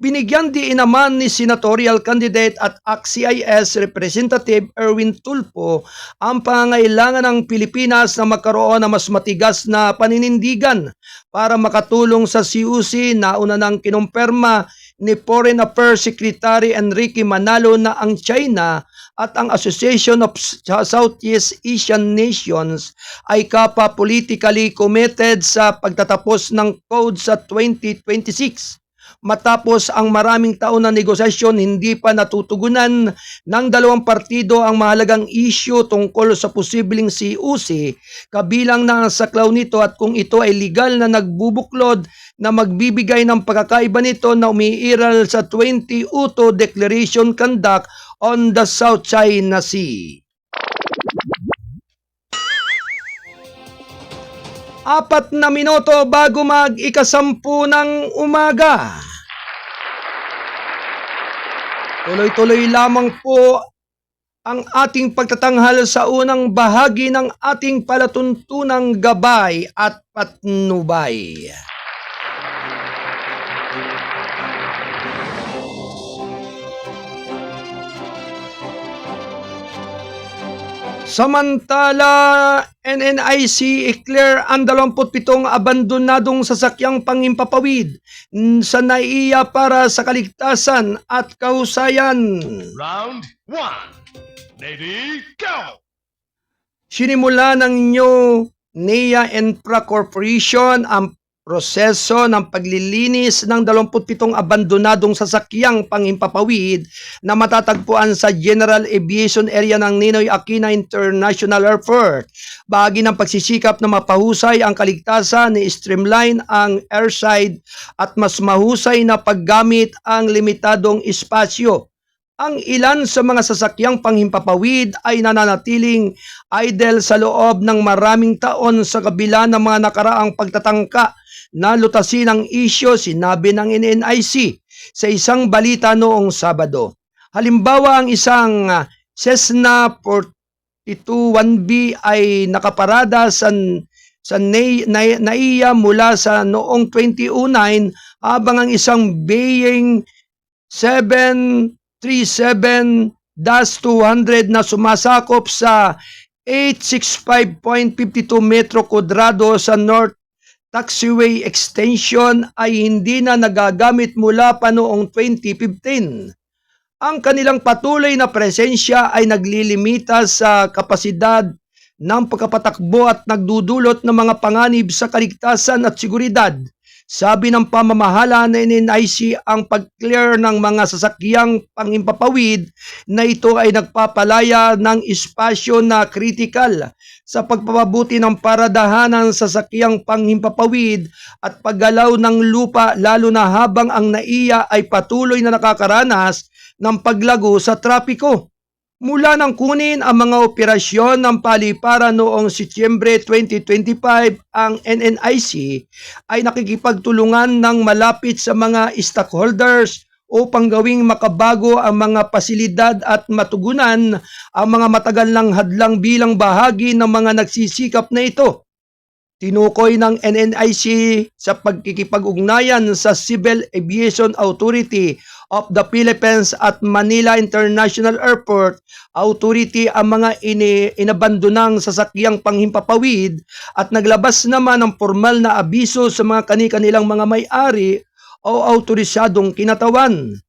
Binigyan din naman ni senatorial candidate at ACT-CIS Representative Erwin Tulfo ang pangangailangan ng Pilipinas na magkaroon ng mas matigas na paninindigan para makatulong sa CUC na una nang kinumpirma ni Foreign Affairs Secretary Enrique Manalo na ang China at ang Association of Southeast Asian Nations ay politically committed sa pagtatapos ng code sa 2026. Matapos ang maraming taon na negosasyon, hindi pa natutugunan ng dalawang partido ang mahalagang issue tungkol sa posibleng CUC, kabilang na ang saklaw nito at kung ito ay legal na nagbubuklod na magbibigay ng pagkakaiba nito na umiiral sa 20 UTO Declaration Conduct on the South China Sea. 4 na minuto bago mag-ikasampu ng umaga. Tuloy-tuloy lamang po ang ating pagtatanghal sa unang bahagi ng ating palatuntunang gabay at patnubay. Samantala, NNIC i-clear ang 27 abandonadong sasakyang pangimpapawid sa NAIA para sa kaligtasan at kahusayan. Round 1. Ready, go! Sinimula ng New NAIA Infra Corporation ang proseso ng paglilinis ng 27 abandonadong sasakyang pangimpapawid na matatagpuan sa General Aviation Area ng Ninoy Aquino International Airport. Bahagi ng pagsisikap na mapahusay ang kaligtasan ni streamline ang airside at mas mahusay na paggamit ang limitadong espasyo. Ang ilan sa mga sasakyang panghimpapawid ay nananatiling idle sa loob ng maraming taon sa kabila ng mga nakaraang pagtatangka na lutasin ang isyo, sinabi ng NNIC sa isang balita noong Sabado. Halimbawa, ang isang Cessna 421B ay nakaparada sa NAIA mula sa noong 2009 habang ang isang Boeing 737-200 na sumasakop sa 865.52 metro kwadrado sa North Taxiway Extension ay hindi na nagagamit mula pa noong 2015. Ang kanilang patuloy na presensya ay naglilimita sa kapasidad ng pagkapatakbo at nagdudulot ng mga panganib sa kaligtasan at seguridad. Sabi ng pamamahala na NNIC, ang pag-clear ng mga sasakyang pangimpapawid na ito ay nagpapalaya ng espasyo na kritikal sa pagpapabuti ng paradahan ng sasakyang panghimpapawid at paggalaw ng lupa, lalo na habang ang NAIA ay patuloy na nakakaranas ng paglago sa trapiko. Mula nang kunin ang mga operasyon ng paliparan noong Setyembre 2025, ang NNIC ay nakikipagtulungan ng malapit sa mga stakeholders upang gawing makabago ang mga pasilidad at matugunan ang mga matagal ng hadlang bilang bahagi ng mga nagsisikap na ito. Tinukoy ng NNIC sa pagkikipag-ugnayan sa Civil Aviation Authority of the Philippines at Manila International Airport Authority ang mga inabandonang sasakyang panghimpapawid at naglabas naman ng formal na abiso sa mga kani-kanilang mga may-ari o autorisadong kinatawan.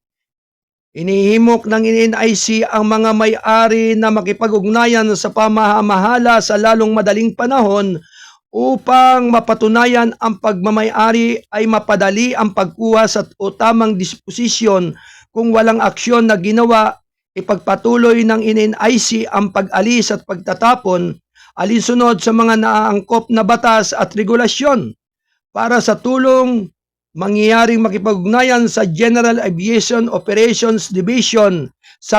Inihimok ng NNIC ang mga may-ari na makipag-ugnayan sa pamamahala sa lalong madaling panahon upang mapatunayan ang pagmamay-ari ay mapadali ang pagkuha sa tamang disposisyon. Kung walang aksyon na ginawa, ipagpatuloy ng NNIC ang pag-alis at pagtatapon alinsunod sa mga naaangkop na batas at regulasyon. Para sa tulong mangyayaring makipag-ugnayan sa General Aviation Operations Division sa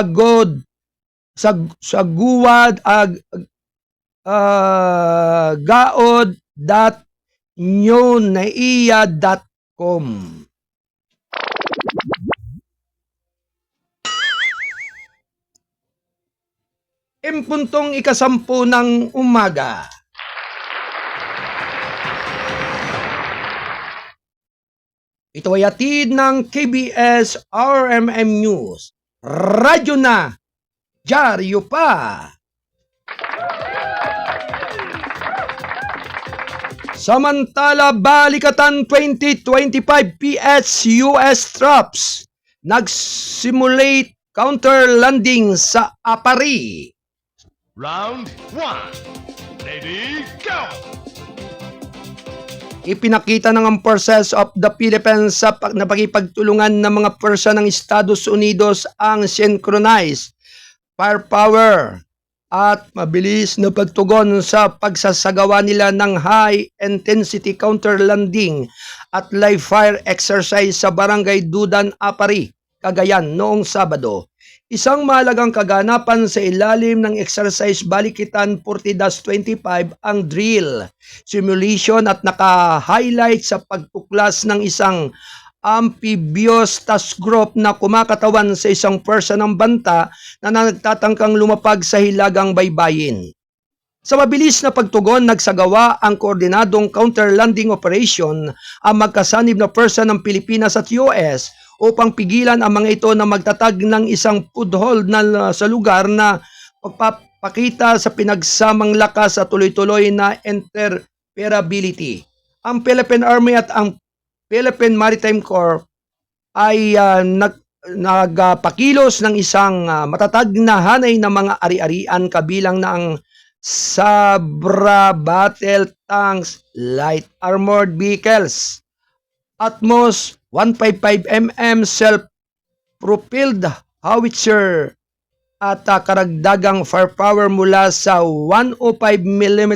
gaod.nyoneia.com. Impuntong ikasampu ng umaga. Ito ay hatid ng KBS RMM News. Radyo na, dyaryo pa. Samantala, Balikatan 2025 PS-US troops nag-simulate counter-landing sa Apari. Round 1. Ready, go! Ipinakita ng ang forces of the Philippines sa napakipagtulungan ng mga pwersa ng Estados Unidos ang synchronized firepower at mabilis na pagtugon sa pagsasagawa nila ng high-intensity counter-landing at live-fire exercise sa Barangay Dudan, Apari, Cagayan noong Sabado. Isang mahalagang kaganapan sa ilalim ng exercise Balikatan 40-25 ang drill, simulation at naka-highlight sa pagtuklas ng isang amphibious task group na kumakatawan sa isang pwersa ng banta na nagtatangkang lumapag sa hilagang baybayin. Sa mabilis na pagtugon, nagsagawa ang koordinadong counter-landing operation ang magkasanib na pwersa ng Pilipinas at US upang pigilan ang mga ito na magtatag ng isang foothold na sa lugar na pagpapakita sa pinagsamang lakas at tuloy-tuloy na interoperability. Ang Philippine Army at ang Philippine Maritime Corps ay nagpakilos ng isang matatag na hanay ng mga ari-arian kabilang na ang Sabra Battle Tanks, Light Armored Vehicles, Atmos 155mm self-propelled howitzer at karagdagang firepower mula sa 105mm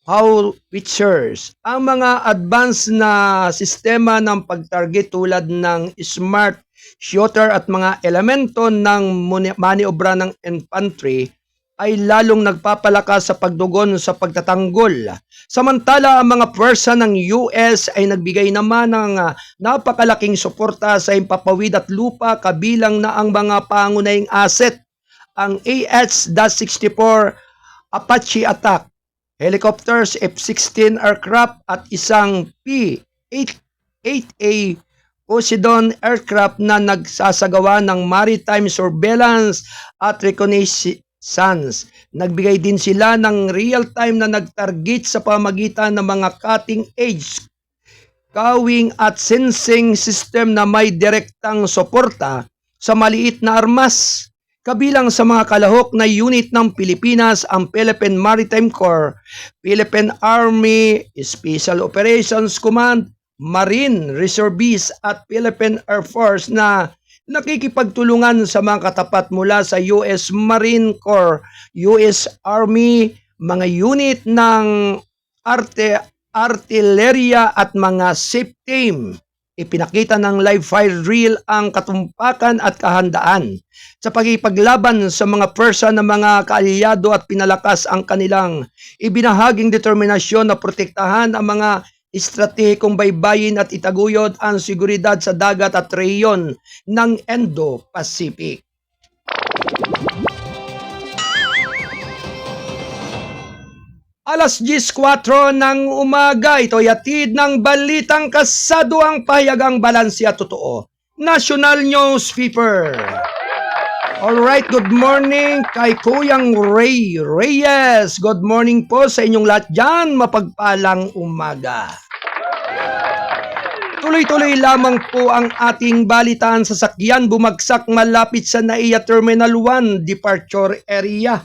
howitzers. Ang mga advanced na sistema ng pagtarget tulad ng smart shooter at mga elemento ng maniobra ng infantry ay lalong nagpapalakas sa pagdugon sa pagtatanggol. Samantala, ang mga pwersa ng US ay nagbigay naman ng napakalaking suporta sa impapawid at lupa kabilang na ang mga pangunahing asset, ang AH-64 Apache attack, helicopters, F-16 aircraft at isang P-8A Poseidon aircraft na nagsasagawa ng maritime surveillance at reconnaissance. Nagbigay din sila ng real-time na nagtarget sa pamagitan ng mga cutting-edge kawing at sensing system na may direktang suporta sa maliit na armas. Kabilang sa mga kalahok na unit ng Pilipinas ang Philippine Maritime Corps, Philippine Army Special Operations Command, Marine Reservists at Philippine Air Force na nakikipagtulungan sa mga katapat mula sa US Marine Corps, US Army, mga unit ng artilleria at mga SEAF team. Ipinakita ng live fire drill ang katumpakan at kahandaan sa pagkipaglaban sa mga pwersa ng mga kaalyado at pinalakas ang kanilang ibinahaging determinasyon na protektahan ang mga estratehikong baybayin at itaguyod ang seguridad sa dagat at rehiyon ng Indo-Pacific. Alas 10:04 ng umaga, ito yatid ng balitang kasado ang pahayagang balanse at totoo. National Newspaper. Alright, good morning kay Kuyang Ray Reyes. Good morning po sa inyong lahat dyan. Mapagpalang umaga. Tuloy-tuloy lamang po ang ating balitaan sa sakyan bumagsak malapit sa NAIA Terminal 1 Departure Area.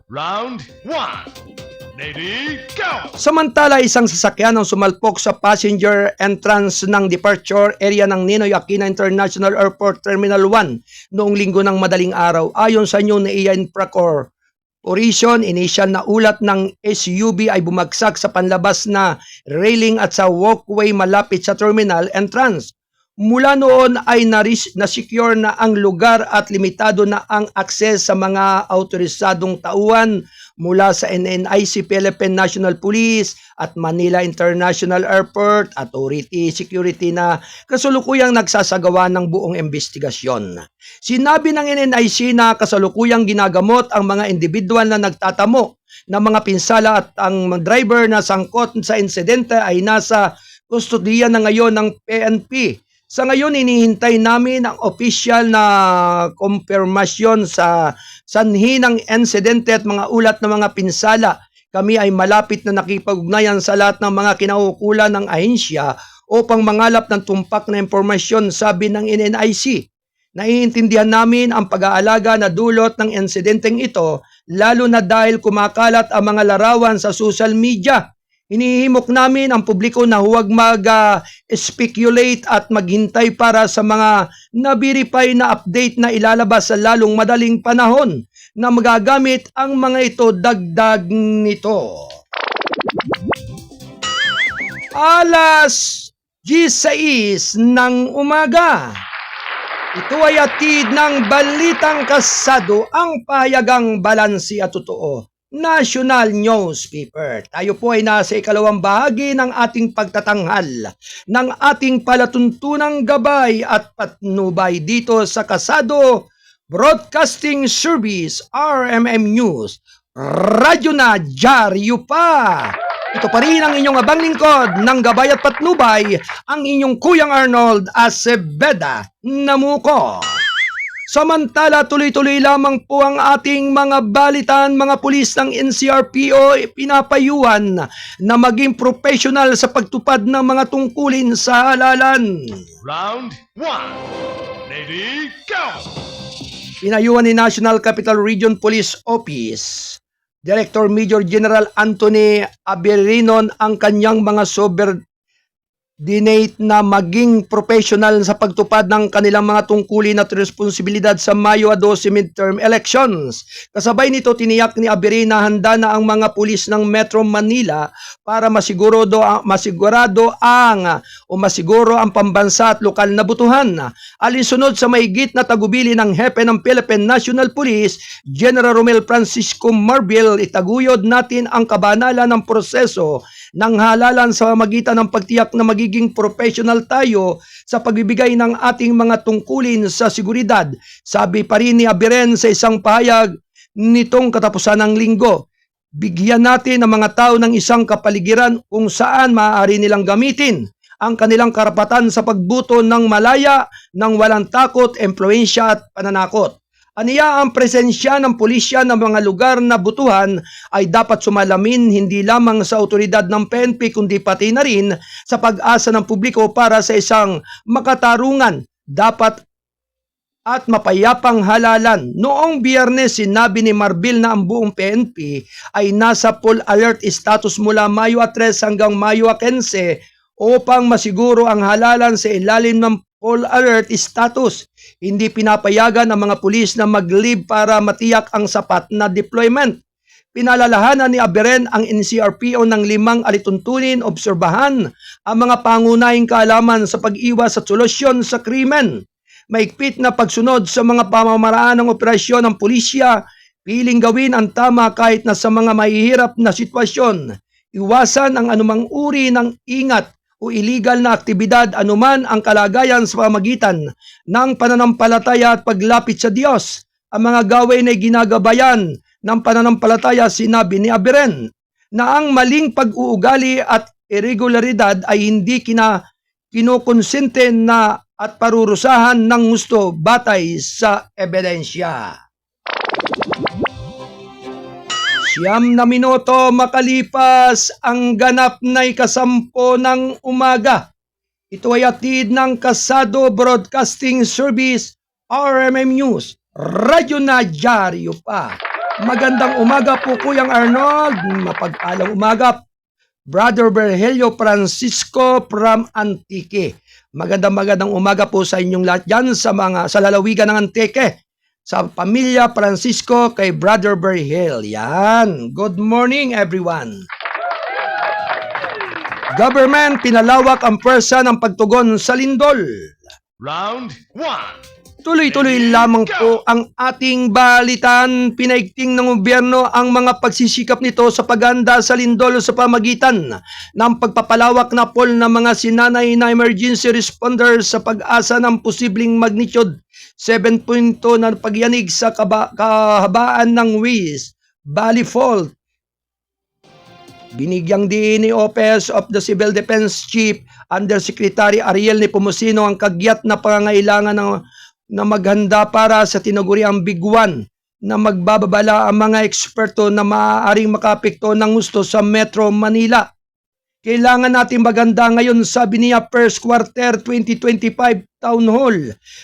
Round 1. Ready, go! Samantala, isang sasakyan ang sumalpok sa passenger entrance ng departure area ng Ninoy Aquino International Airport Terminal 1 noong linggo ng madaling araw. Ayon sa New NAIA Infracorp Orison, inisyal na ulat ng SUV ay bumagsak sa panlabas na railing at sa walkway malapit sa terminal entrance. Mula noon ay na-secure na ang lugar at limitado na ang akses sa mga autorisadong tauhan mula sa NNIC, Philippine National Police at Manila International Airport Authority Security na kasalukuyang nagsasagawa ng buong investigasyon. Sinabi ng NNIC na kasalukuyang ginagamot ang mga individual na nagtatamo ng mga pinsala at ang driver na sangkot sa insidente ay nasa kustodiya na ngayon ng PNP. Sa ngayon, inihintay namin ang opisyal na kumpirmasyon sa sanhi ng insidente at mga ulat ng mga pinsala. Kami ay malapit na nakipag-ugnayan sa lahat ng mga kinaukulan ng ahensya upang mangalap ng tumpak na impormasyon, sabi ng NNIC. Naiintindihan namin ang pag-aalaga na dulot ng insidenteng ito, lalo na dahil kumakalat ang mga larawan sa social media. Hinihimok namin ang publiko na huwag mag-speculate at maghintay para sa mga na-verify na update na ilalabas sa lalong madaling panahon na magagamit ang mga ito dagdag nito. Alas 16 ng umaga. Ito ay atid ng Balitang Kasado, ang pahayagang balansi at totoo. National Newspaper. Tayo po ay nasa ikalawang bahagi ng ating pagtatanghal ng ating palatuntunang gabay at patnubay dito sa Kasado Broadcasting Service, RMM News. Radyo na Dyaryo pa! Ito pa rin ang inyong abang lingkod ng gabay at patnubay, ang inyong Kuyang Arnold Aceveda Namuko. Samantala, tuloy-tuloy lamang po ang ating mga balitan. Mga pulis ng NCRPO pinapayuhan na maging professional sa pagtupad ng mga tungkulin sa halalan. Round 1. Ready, go! Pinayuhan ni National Capital Region Police Office Director Major General Anthony Aberinon ang kanyang mga subordinate na maging professional sa pagtupad ng kanilang mga tungkulin at responsibilidad sa Mayo 12 midterm elections. Kasabay nito, tiniyak ni Aberin na handa na ang mga pulis ng Metro Manila para masiguro ang pambansa at lokal na butuhan. Alinsunod sa mahigit na tagubili ng hepe ng Philippine National Police, General Romel Francisco Marbil, itaguyod natin ang kabanalan ng proseso ng halalan sa magitan ng pagtiyak na magiging professional tayo sa pagbibigay ng ating mga tungkulin sa seguridad. Sabi pa rin ni Abiren sa isang pahayag nitong katapusan ng linggo, bigyan natin ang mga tao ng isang kapaligiran kung saan maaari nilang gamitin ang kanilang karapatan sa pagbuto ng malaya, ng walang takot, impluwensya at pananakot. Aniya, ang presensya ng pulisya ng mga lugar na butuhan ay dapat sumalamin hindi lamang sa otoridad ng PNP kundi pati na rin sa pag-asa ng publiko para sa isang makatarungan, dapat at mapayapang halalan. Noong Biyernes, sinabi ni Marbil na ang buong PNP ay nasa full alert status mula Mayo 3 hanggang Mayo 15 upang masiguro ang halalan sa ilalim ng full alert status. Hindi pinapayagan ang mga pulis na mag-leave para matiyak ang sapat na deployment. Pinalalahanan ni Aberen ang NCRPO ng 5 alituntunin, obserbahan ang mga pangunahing kaalaman sa pag-iwas at solusyon sa krimen. Maigpit na pagsunod sa mga pamamaraan ng operasyon ng pulisya, piling gawin ang tama kahit na sa mga mahihirap na sitwasyon. Iwasan ang anumang uri ng ingat o illegal na aktibidad anuman ang kalagayan sa pamagitan ng pananampalataya at paglapit sa Diyos. Ang mga gawain ay ginagabayan ng pananampalataya, sinabi ni Aberen, na ang maling pag-uugali at irregularidad ay hindi kinukonsente na at parurusahan ng gusto batay sa ebidensya. 9 na minuto makalipas ang ganap na ikasampo ng umaga. Ito ay atid ng Kasado Broadcasting Service, RMM News, Radyo na Dyaryo pa. Magandang umaga po Kuyang Arnold, mapagpalang umaga Brother Virgilio Francisco from Antique. Magandang umaga po sa inyong lahat dyan sa lalawigan ng Antique. sa pamilya Francisco kay Brother Berhel. Yan. Good morning everyone. Government, pinalawak ang pwersa ng pagtugon sa lindol. Round 1. Tuloy-tuloy lamang po ang ating balitan. Pinaigting ng gobyerno ang mga pagsisikap nito sa paghanda sa lindol sa pamagitan ng pagpapalawak na pool ng mga sinanay na emergency responders sa pag-asa ng posibleng magnitude 7.2 na pagyanig sa kahabaan ng West Valley Fault. Binigyang diin ni Office of the Civil Defense Chief Undersecretary Ariel Nepomuceno ang kagyat na pangangailangan na maghanda para sa tinaguriang biguan na magbababala ang mga eksperto na maaaring makapekto ng gusto sa Metro Manila. Kailangan natin maganda ngayon, sabi niya first quarter 2025 town hall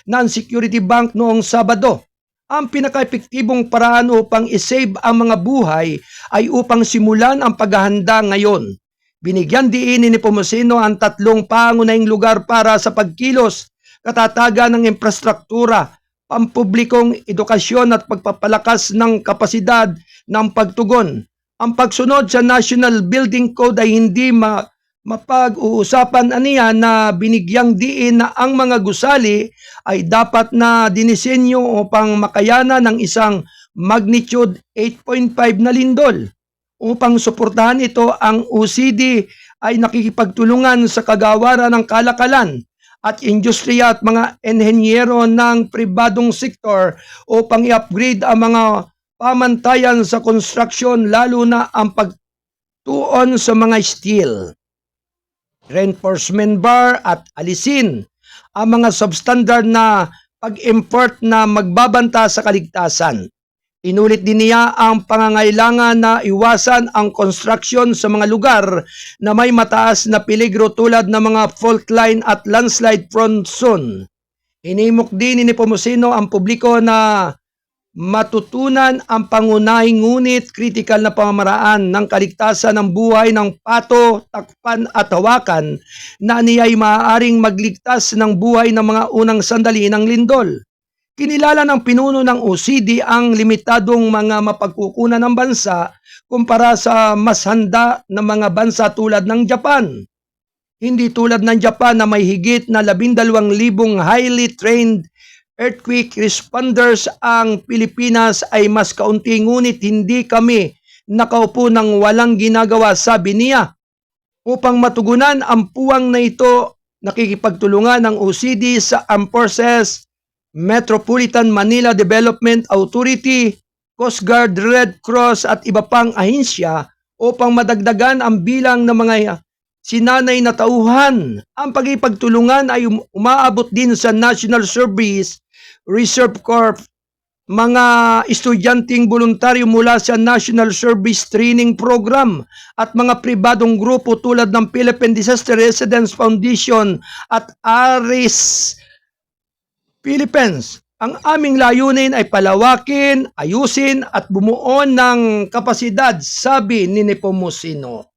ng Security Bank noong Sabado. Ang pinaka-epektibong paraan upang isave ang mga buhay ay upang simulan ang paghahanda ngayon. Binigyan diin ni Nepomuceno ang 3 pangunahing lugar para sa pagkilos, katatagan ng infrastruktura, pampublikong edukasyon at pagpapalakas ng kapasidad ng pagtugon. Ang pagsunod sa National Building Code ay hindi mapag-uusapan aniya na binigyang diin na ang mga gusali ay dapat na dinisenyo upang makayana ng isang magnitude 8.5 na lindol. Upang suportahan ito, ang OCD ay nakikipagtulungan sa kagawaran ng kalakalan at industriya at mga enhenyero ng pribadong sektor upang i-upgrade ang mga pamantayan sa construction, lalo na ang pagtuon sa mga steel, reinforcement bar at alisin ang mga substandard na pag-import na magbabanta sa kaligtasan. Inulit din niya ang pangangailangan na iwasan ang construction sa mga lugar na may mataas na peligro tulad ng mga fault line at landslide prone zone. Inimok din ni Nepomuceno ang publiko na matutunan ang pangunahing ngunit kritikal na pamamaraan ng kaligtasan ng buhay ng pato, takpan at hawakan na niya'y maaaring magligtas ng buhay ng mga unang sandali ng lindol. Kinilala ng pinuno ng OCD ang limitadong mga mapagkukunan ng bansa kumpara sa mas handa na mga bansa tulad ng Japan. Hindi tulad ng Japan na may higit na 12,000 highly trained earthquake responders, ang Pilipinas ay mas kaunti ngunit hindi kami nakaupo ng walang ginagawa, sabi niya. Upang matugunan ang puwang na ito, nakikipagtulungan ng OCD sa Armed Forces, Metropolitan Manila Development Authority, Coast Guard, Red Cross at iba pang ahensya upang madagdagan ang bilang ng mga sinanay na tauhan. Ang pagkipagtulungan ay umaabot din sa National Service Reserve Corps, mga estudyanteng voluntaryo mula sa National Service Training Program at mga pribadong grupo tulad ng Philippine Disaster Residence Foundation at ARIS Philippines. Ang aming layunin ay palawakin, ayusin at bumuo ng kapasidad, sabi ni Nepomuceno.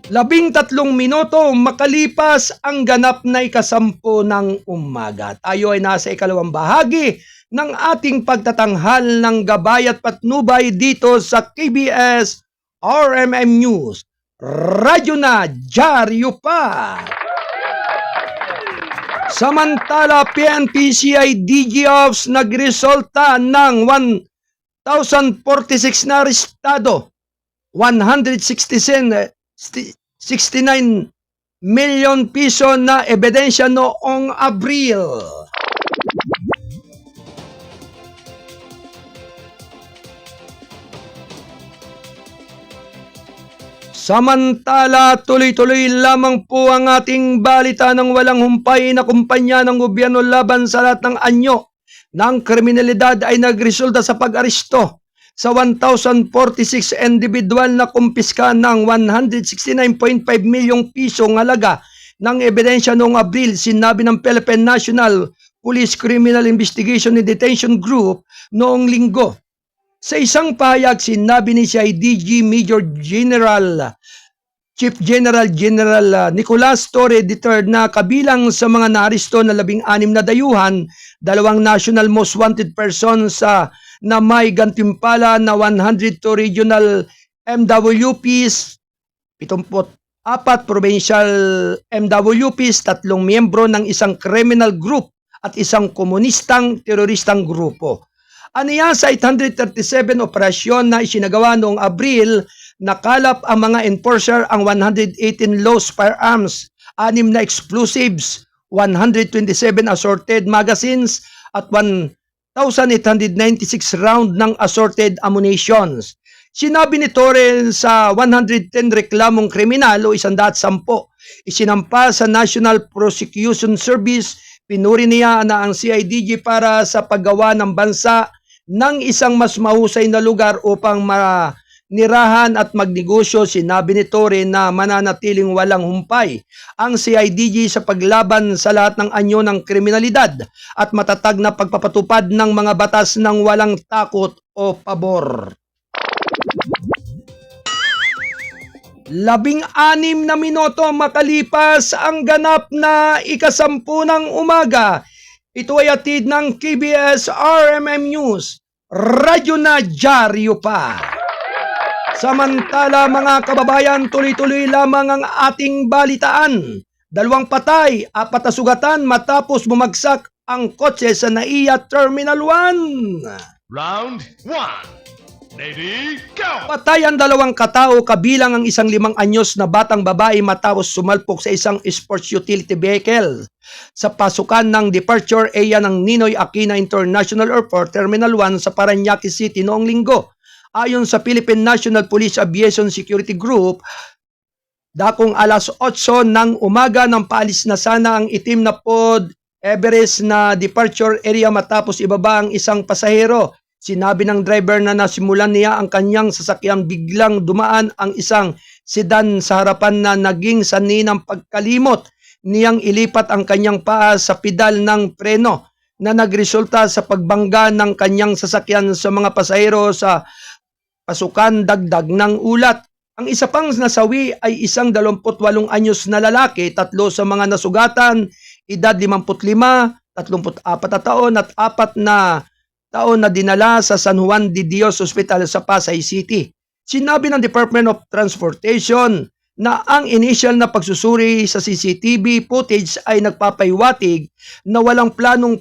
13 minuto makalipas ang ganap na ika-10 ng umaga. Tayo ay nasa ikalawang bahagi ng ating pagtatanghal ng gabay at patnubay dito sa KBS RMM News. Radyo na, dyaryo pa! Samantala, PNP-CI DG-Ops nagresulta ng 1,046 na arestado, 169 milyon piso na ebidensya noong Abril. Samantala, tuloy-tuloy lamang po ang ating balita ng walang humpay na kumpanya ng gobyerno laban sa lahat ng anyo ng kriminalidad ay nagresulta sa pag-aresto sa 1,046 individual na kumpiska ng 169.5 milyong pisong halaga ng ebidensya noong Abril, sinabi ng Philippine National Police Criminal Investigation and Detention Group noong Linggo. Sa isang pahayag, sinabi ni CIDG Major General Chief General Nicolas Torre III na kabilang sa mga naaresto na 16 na dayuhan, 2 national most wanted persons na may gantimpala na 102 regional MWPs, 74 provincial MWPs, 3 miyembro ng isang criminal group at isang komunistang teroristang grupo. Aniya sa 837 operasyon na isinagawa noong Abril, nakalap ang mga enforcer ang 118 loose firearms, 6 na explosives, 127 assorted magazines at 1,896 round ng assorted ammunitions. Sinabi ni Torre sa 110 reklamong kriminal o 110 isinampa sa National Prosecution Service. Pinuri niya na ang CIDG para sa paggawa ng bansa ng isang mas mahusay na lugar upang nirahan at magnegosyo. Sinabi ni Torre na mananatiling walang humpay ang CIDG sa paglaban sa lahat ng anyo ng kriminalidad at matatag na pagpapatupad ng mga batas ng walang takot o pabor. 16 na minuto makalipas ang ganap na 10:00 ng umaga. Ito ay atid ng KBS RMM News, radyo na dyaryo pa. Samantala mga kababayan, tuloy-tuloy lamang ang ating balitaan. 2 patay, 4 na sugatan matapos bumagsak ang kotse sa NAIA Terminal 1. Round 1. Ready, go! Patay ang 2 katao kabilang ang isang 5 anyos na batang babae matapos sumalpok sa isang sports utility vehicle sa pasukan ng departure area ng Ninoy Aquino International Airport Terminal 1 sa Parañaque City noong Linggo. Ayon sa Philippine National Police Aviation Security Group, dakong 8:00 ng umaga nang paalis na sana ang itim na Pod Everest na departure area matapos ibaba ang isang pasahero. Sinabi ng driver na nasimulan niya ang kanyang sasakyan, biglang dumaan ang isang sedan sa harapan na naging sanhi ng pagkalimot niyang ilipat ang kanyang paa sa pedal ng preno na nagresulta sa pagbangga ng kanyang sasakyan sa mga pasahero sa pasukan. Dagdag ng ulat, ang isa pang nasawi ay isang 28 anyos na lalaki, 3 sa mga nasugatan, edad 55, 34 na taon at 4 na taon na dinala sa San Juan de Dios Hospital sa Pasay City. Sinabi ng Department of Transportation na ang initial na pagsusuri sa CCTV footage ay nagpapaywatig na walang planong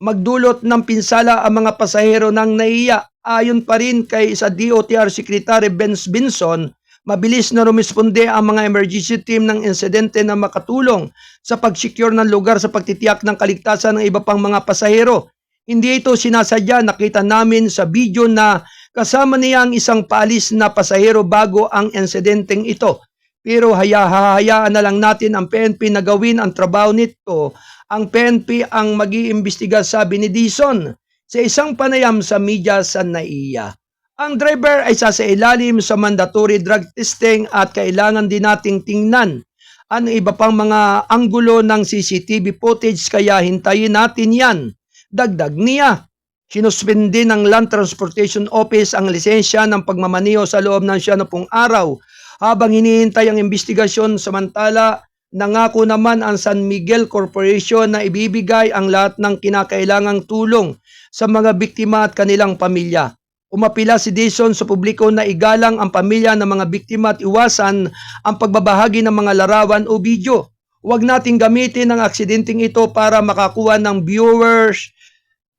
magdulot ng pinsala ang mga pasahero ng NAIA. Ayon pa rin kay sa DOTR Secretary Benz Binson, mabilis na rumisponde ang mga emergency team ng insidente na makatulong sa pag-secure ng lugar sa pagtitiyak ng kaligtasan ng iba pang mga pasahero. Hindi ito sinasadya, nakita namin sa video na kasama niya ang isang paalis na pasahero bago ang insidenteng ito. Pero hahayaan na lang natin ang PNP na gawin ang trabaho nito. Ang PNP ang mag-iimbestiga, sabi ni Dizon sa isang panayam sa media sa NAIA. Ang driver ay sasailalim sa mandatory drug testing at kailangan din nating tingnan ang iba pang mga anggulo ng CCTV footage, kaya hintayin natin yan. Dagdag niya, sinuspende ng Land Transportation Office ang lisensya ng pagmamaniho sa loob ng 90 araw habang hinihintay ang investigasyon. Samantala, nangako naman ang San Miguel Corporation na ibibigay ang lahat ng kinakailangang tulong sa mga biktima at kanilang pamilya. Umapila si Dizon sa publiko na igalang ang pamilya ng mga biktima at iwasan ang pagbabahagi ng mga larawan o video. Huwag nating gamitin ang aksidenteng ito para makakuha ng viewers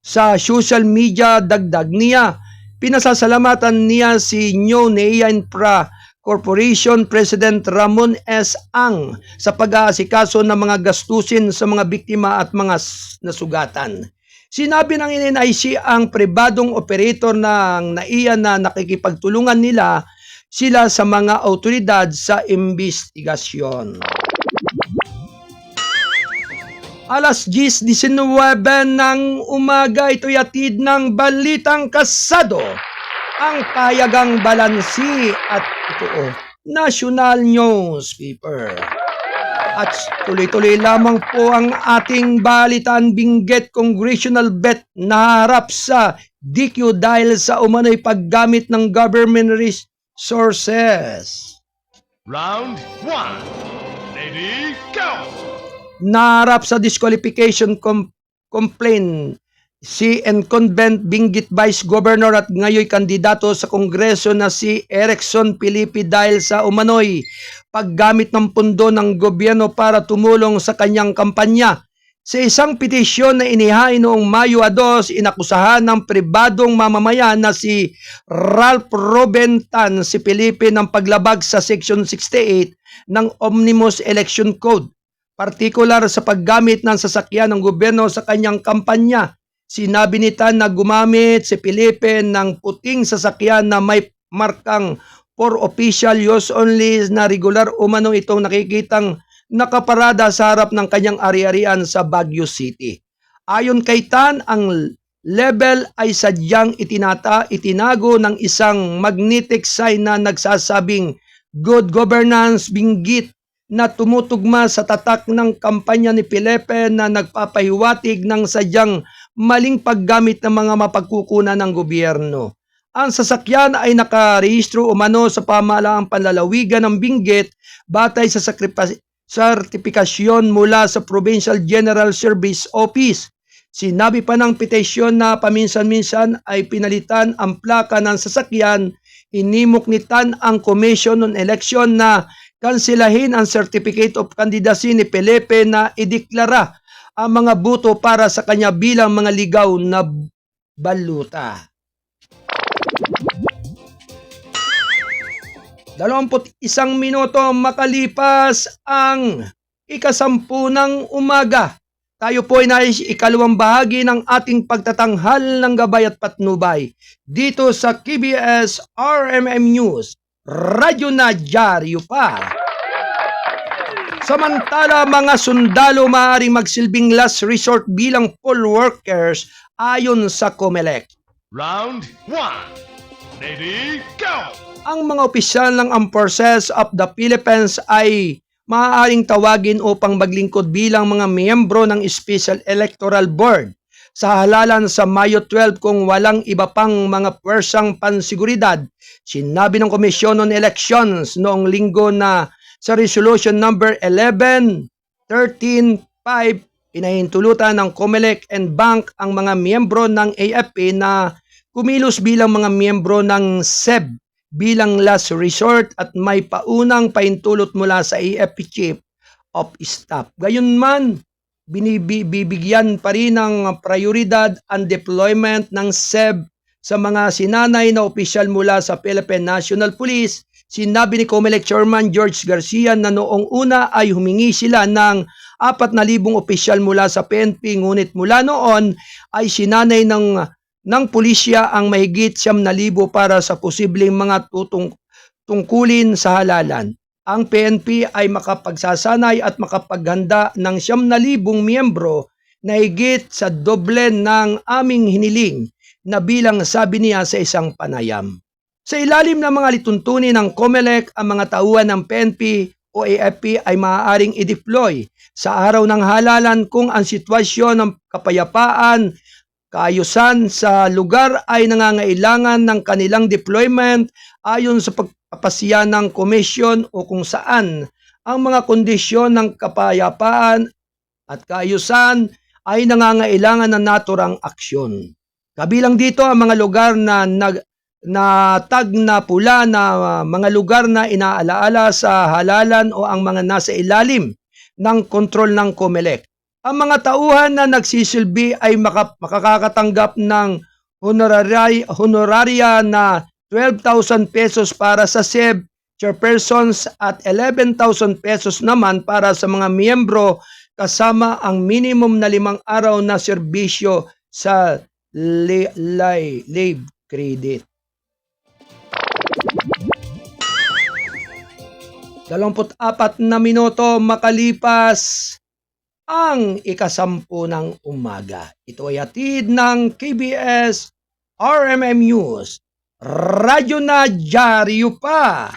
sa social media. Dagdag niya, pinasasalamatan niya si New NAIA Infra Corporation President Ramon S. Ang sa pag-aasikaso ng mga gastusin sa mga biktima at mga nasugatan. Sinabi ng NNIC ang pribadong operator ng NAIA na nakikipagtulungan nila sila sa mga autoridad sa investigasyon. Alas 10:19 ng umaga, ito'y atid ng Balitang Kasado, ang payagang balansi at ito National Newspaper. At tuloy-tuloy lamang po ang ating balitaan. Benguet Congressional Bet naharap sa DQ dahil sa umano'y paggamit ng government resources. Round 1. Ready, go! Naharap sa disqualification complaint si incumbent Benguet Vice Governor at ngayoy kandidato sa Kongreso na si Erickson Filipe dahil sa umano'y paggamit ng pundo ng gobyerno para tumulong sa kanyang kampanya. Sa isang petisyon na inihain noong Mayo 2, inakusahan ng pribadong mamamayan na si Ralph Robentan si Felipe ng paglabag sa Section 68 ng Omnibus Election Code, partikular sa paggamit ng sasakyan ng gobyerno sa kanyang kampanya. Sinabi ni Tan na gumamit si Felipe ng puting sasakyan na may markang for official use only na regular umano itong nakikitang nakaparada sa harap ng kanyang ari-arian sa Baguio City. Ayon kay Tan, ang label ay sadyang itinago ng isang magnetic sign na nagsasabing Good Governance Benguet na tumutugma sa tatak ng kampanya ni Felipe na nagpapahiwatig ng sadyang maling paggamit ng mga mapagkukunan ng gobyerno. Ang sasakyan ay nakarehistro umano sa pamahalaang panlalawigan ng Benguet batay sa sertifikasyon mula sa Provincial General Service Office. Sinabi pa ng petisyon na paminsan-minsan ay pinalitan ang plaka ng sasakyan. Inimok ni Tan ang Commission on Election na kansilahin ang Certificate of Candidacy ni Felipe na ideklara ang mga boto para sa kanya bilang mga ligaw na baluta. 21 minuto makalipas ang 10:00 ng umaga. Tayo po ay nais ikalawang bahagi ng ating pagtatanghal ng gabay at patnubay dito sa KBS RMM News, Radyo na Dyaryo Pa. Samantala, mga sundalo maaaring magsilbing last resort bilang poll workers ayon sa COMELEC. Round 1. Ready, go! Ang mga opisyal ng Armed Forces of the Philippines ay maaaring tawagin upang maglingkod bilang mga miyembro ng Special Electoral Board sa halalan sa Mayo 12 kung walang iba pang mga pwersang pansiguridad. Sinabi ng Commission on Elections noong linggo na sa Resolution number 11-13-5 pinahintulutan ng COMELEC and Bank ang mga miyembro ng AFP na kumilos bilang mga miyembro ng SEB bilang last resort at may paunang pahintulot mula sa AFP Chief of Staff. Gayunman, binibigyan pa rin ng prioridad ang deployment ng SEB sa mga sinanay na opisyal mula sa Philippine National Police. Sinabi ni COMELEC Chairman George Garcia na noong una ay humingi sila ng 4,000 opisyal mula sa PNP, ngunit mula noon ay sinanay ng pulisya ang mahigit 9,000 para sa posibleng mga tungkulin sa halalan. Ang PNP ay makapagsasanay at makapaghanda ng 9,000 miyembro na higit sa doble ng aming hiniling na bilang, sabi niya sa isang panayam. Sa ilalim ng mga lituntunin ng COMELEC, ang mga tauhan ng PNP o AFP ay maaaring i-deploy sa araw ng halalan kung ang sitwasyon ng kapayapaan, kaayusan sa lugar ay nangangailangan ng kanilang deployment ayon sa pagpapasya ng komisyon o kung saan ang mga kondisyon ng kapayapaan at kaayusan ay nangangailangan ng naturang aksyon. Kabilang dito ang mga lugar na tag na pula na mga lugar na inaalaala sa halalan o ang mga nasa ilalim ng kontrol ng COMELEC. Ang mga tauhan na nagsisilbi ay makakatanggap ng honoraria na 12,000 pesos para sa SEB chairpersons at 11,000 pesos naman para sa mga miyembro kasama ang minimum na 5 araw na serbisyo sa leave credit. 24 na minuto makalipas ang 10:00 ng umaga. Ito ay hatid ng KBS RMM News, Radyo na Dyaryo Pa.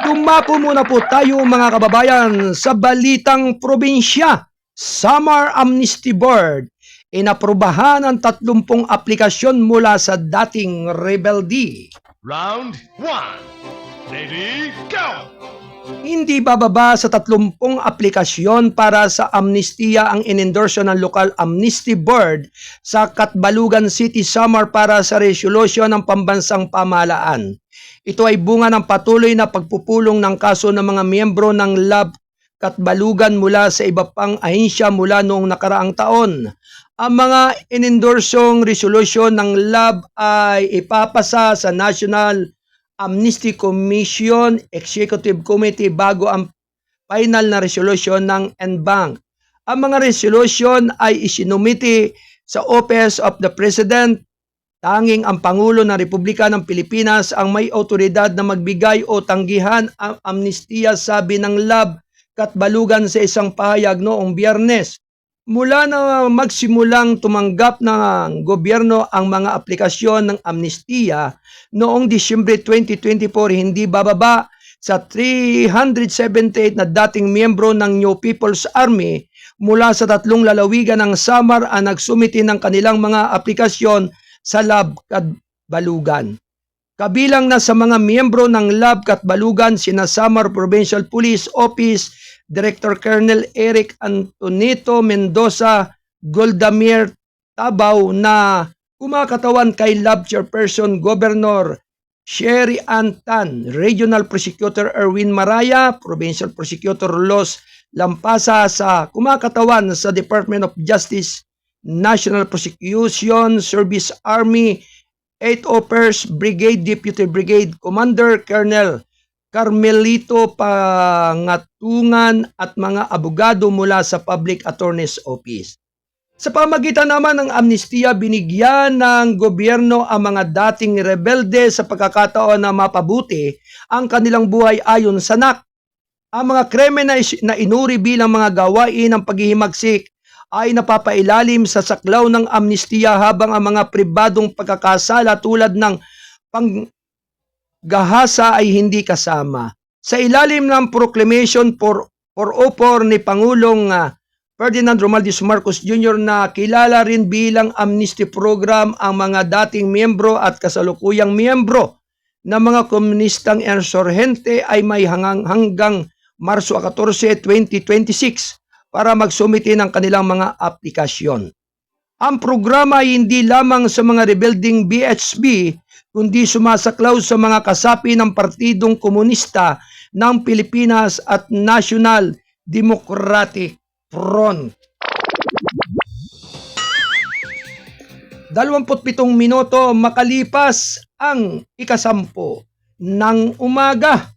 Dumapo muna po tayo mga kababayan sa balitang probinsya. Samar Amnesty Board inaprubahan ang 30 aplikasyon mula sa dating rebelde. Round 1. Ready, go! Hindi bababa sa 30 aplikasyon para sa amnestiya ang inendorso ng Local Amnesty Board sa Katbalugan City, Samar para sa resolusyon ng pambansang pamahalaan. Ito ay bunga ng patuloy na pagpupulong ng kaso ng mga miyembro ng LAB Katbalugan mula sa iba pang ahensya mula noong nakaraang taon. Ang mga inendorsong resolusyon ng LAB ay ipapasa sa National Amnesty Commission Executive Committee bago ang final na resolusyon ng NBank. Ang mga resolusyon ay isinumiti sa Office of the President. Tanging ang Pangulo ng Republika ng Pilipinas ang may otoridad na magbigay o tanggihan ang amnestiya, sabi ng LAB Katbalugan sa isang pahayag noong Biyernes. Mula na magsimulang tumanggap ng gobyerno ang mga aplikasyon ng amnestiya noong Disyembre 2024, hindi bababa sa 378 na dating miyembro ng New People's Army mula sa 3 lalawigan ng Samar ang nagsumiti ng kanilang mga aplikasyon sa LAB Katbalugan. Kabilang na sa mga miyembro ng LAB Katbalugan sina Samar Provincial Police Office Director Colonel Eric Antonito Mendoza Goldamir Tabaw na kumakatawan kay LAB Chairperson Governor Sherry Ann Tan, Regional Prosecutor Erwin Maraya, Provincial Prosecutor Los Lampasa sa kumakatawan sa Department of Justice, National Prosecution Service Army, 8th Officers Brigade Deputy Brigade Commander Colonel Carmelito Pangatungan at mga abogado mula sa Public Attorney's Office. Sa pamagitan naman ng amnestiya, binigyan ng gobyerno ang mga dating rebelde sa pagkakataon na mapabuti ang kanilang buhay ayon sa NAC. Ang mga krimen na inuri bilang mga gawain ng paghihimagsik ay napapailalim sa saklaw ng amnestiya habang ang mga pribadong pagkakasala tulad ng gahasa ay hindi kasama. Sa ilalim ng Proclamation 404 ni Pangulong Ferdinand Romualdez Marcos Jr. na kilala rin bilang amnesty program ang mga dating miyembro at kasalukuyang miyembro ng mga komunistang insurhente ay may hanggang Marso 14, 2026 para magsumiti ng kanilang mga aplikasyon. Ang programa ay hindi lamang sa mga rebelding BHP kundi sumasaklaw sa mga kasapi ng Partidong Komunista ng Pilipinas at National Democratic Front. 27 minuto makalipas ang 10 ng umaga.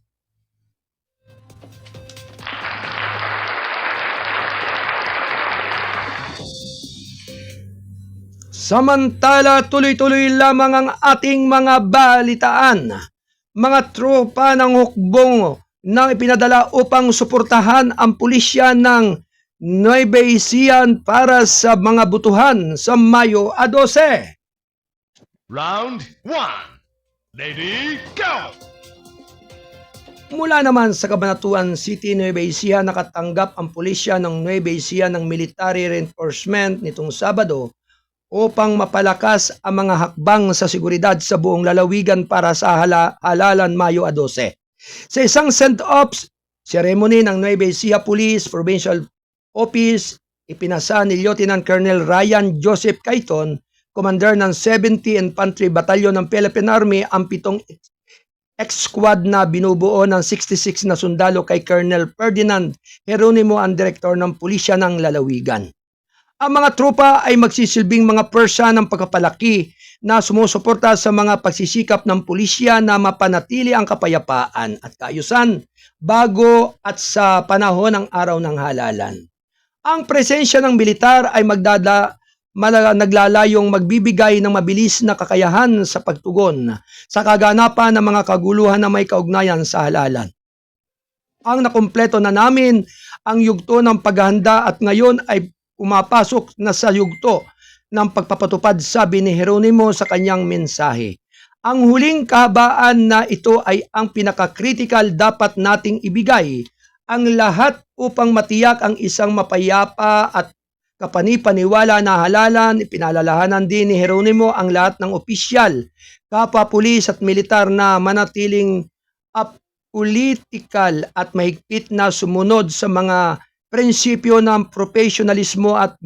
Samantala, tuloy-tuloy lamang ang ating mga balitaan. Mga tropa ng hukbong na ipinadala upang suportahan ang pulisya ng Nueva Ecija para sa mga butuhan sa Mayo 12. Round 1. Ready, go! Mula naman sa Cabanatuan City, Nueva Ecija, nakatanggap ang pulisya ng Nueva Ecija ng military reinforcement nitong Sabado upang mapalakas ang mga hakbang sa seguridad sa buong lalawigan para sa halalan Mayo 12. Sa isang send-off ceremony ng Nueva Ecija Police Provincial Office, ipinasa ni Lieutenant Colonel Ryan Joseph Cayton, Commander ng 70 Infantry Battalion ng Philippine Army, ang 7 X-Squad na binubuo ng 66 na sundalo kay Colonel Ferdinand Geronimo, ang direktor ng pulisya ng lalawigan. Ang mga tropa ay magsisilbing mga persa ng pagpapalaki na sumusuporta sa mga pagsisikap ng pulisya na mapanatili ang kapayapaan at kaayusan bago at sa panahon ng araw ng halalan. Ang presensya ng militar ay naglalayong magbibigay ng mabilis na kakayahan sa pagtugon sa kaganapan ng mga kaguluhan na may kaugnayan sa halalan. Ang nakumpleto na namin ang yugto ng paghahanda at ngayon ay pumapasok na sa yugto ng pagpapatupad, sabi ni Geronimo sa kanyang mensahe. Ang huling kahabaan na ito ay ang pinaka-critical dapat nating ibigay ang lahat upang matiyak ang isang mapayapa at kapanipaniwala na halalan. Pinalalahanan din ni Geronimo ang lahat ng opisyal, kapwa pulis at militar na manatiling apolitical at mahigpit na sumunod sa mga prinsipyo ng profesionalismo at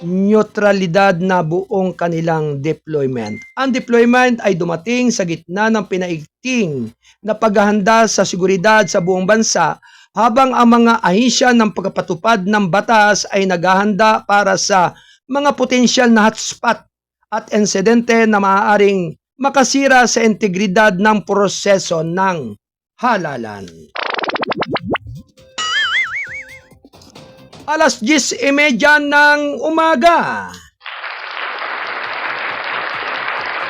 neutralidad na buong kanilang deployment. Ang deployment ay dumating sa gitna ng pinaigting na paghahanda sa seguridad sa buong bansa, habang ang mga ahensya ng pagpapatupad ng batas ay naghahanda para sa mga potensyal na hotspot at insidente na maaaring makasira sa integridad ng proseso ng halalan. Alas 10:30 ng umaga.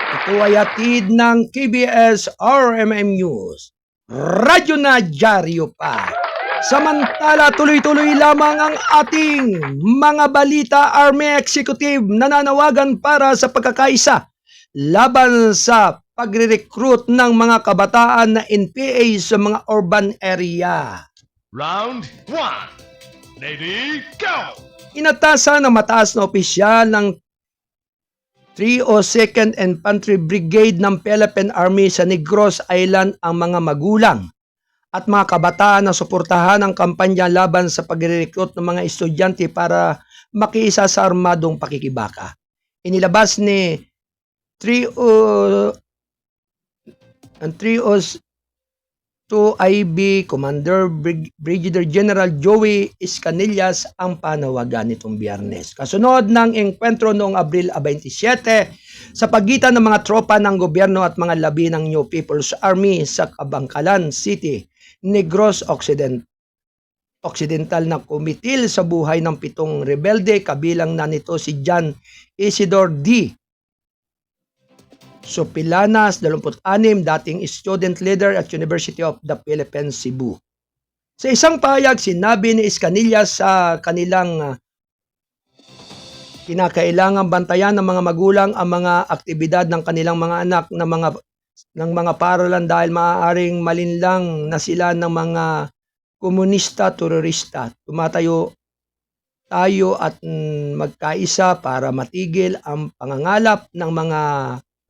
Ito ay hatid ng KBS RMM News. Radyo na dyaryo pa. Samantala, tuloy-tuloy lamang ang ating mga balita. Army Executive nananawagan para sa pagkakaisa laban sa pagre-recruit ng mga kabataan na NPA sa mga urban area. Round 1. Ready, go! Inatasan ng mataas na opisyal ng 302nd Infantry Brigade ng Philippine Army sa Negros Island ang mga magulang at mga kabataan na suportahan ang kampanya laban sa pagre-recruit ng mga estudyante para makiisa sa armadong pakikibaka. Inilabas ni 302IB Commander Brigadier General Joey Escanillas ang panawagan nitong Biyernes. Kasunod ng engkwentro noong Abril 27 sa pagitan ng mga tropa ng gobyerno at mga labi ng New People's Army sa Kabangkalan City, Negros Occidental na kumitil sa buhay ng 7 rebelde, kabilang na nito si John Isidore D. Sopilanas, 26, dating student leader at University of the Philippines, Cebu. Sa isang pahayag, sinabi ni Escanillas sa kanilang kinakailangang bantayan ng mga magulang ang mga aktibidad ng kanilang mga anak ng mga paralan dahil maaaring malinlang na sila ng mga komunista, terorista. Tumatayo tayo at magkaisa para matigil ang pangangalap ng mga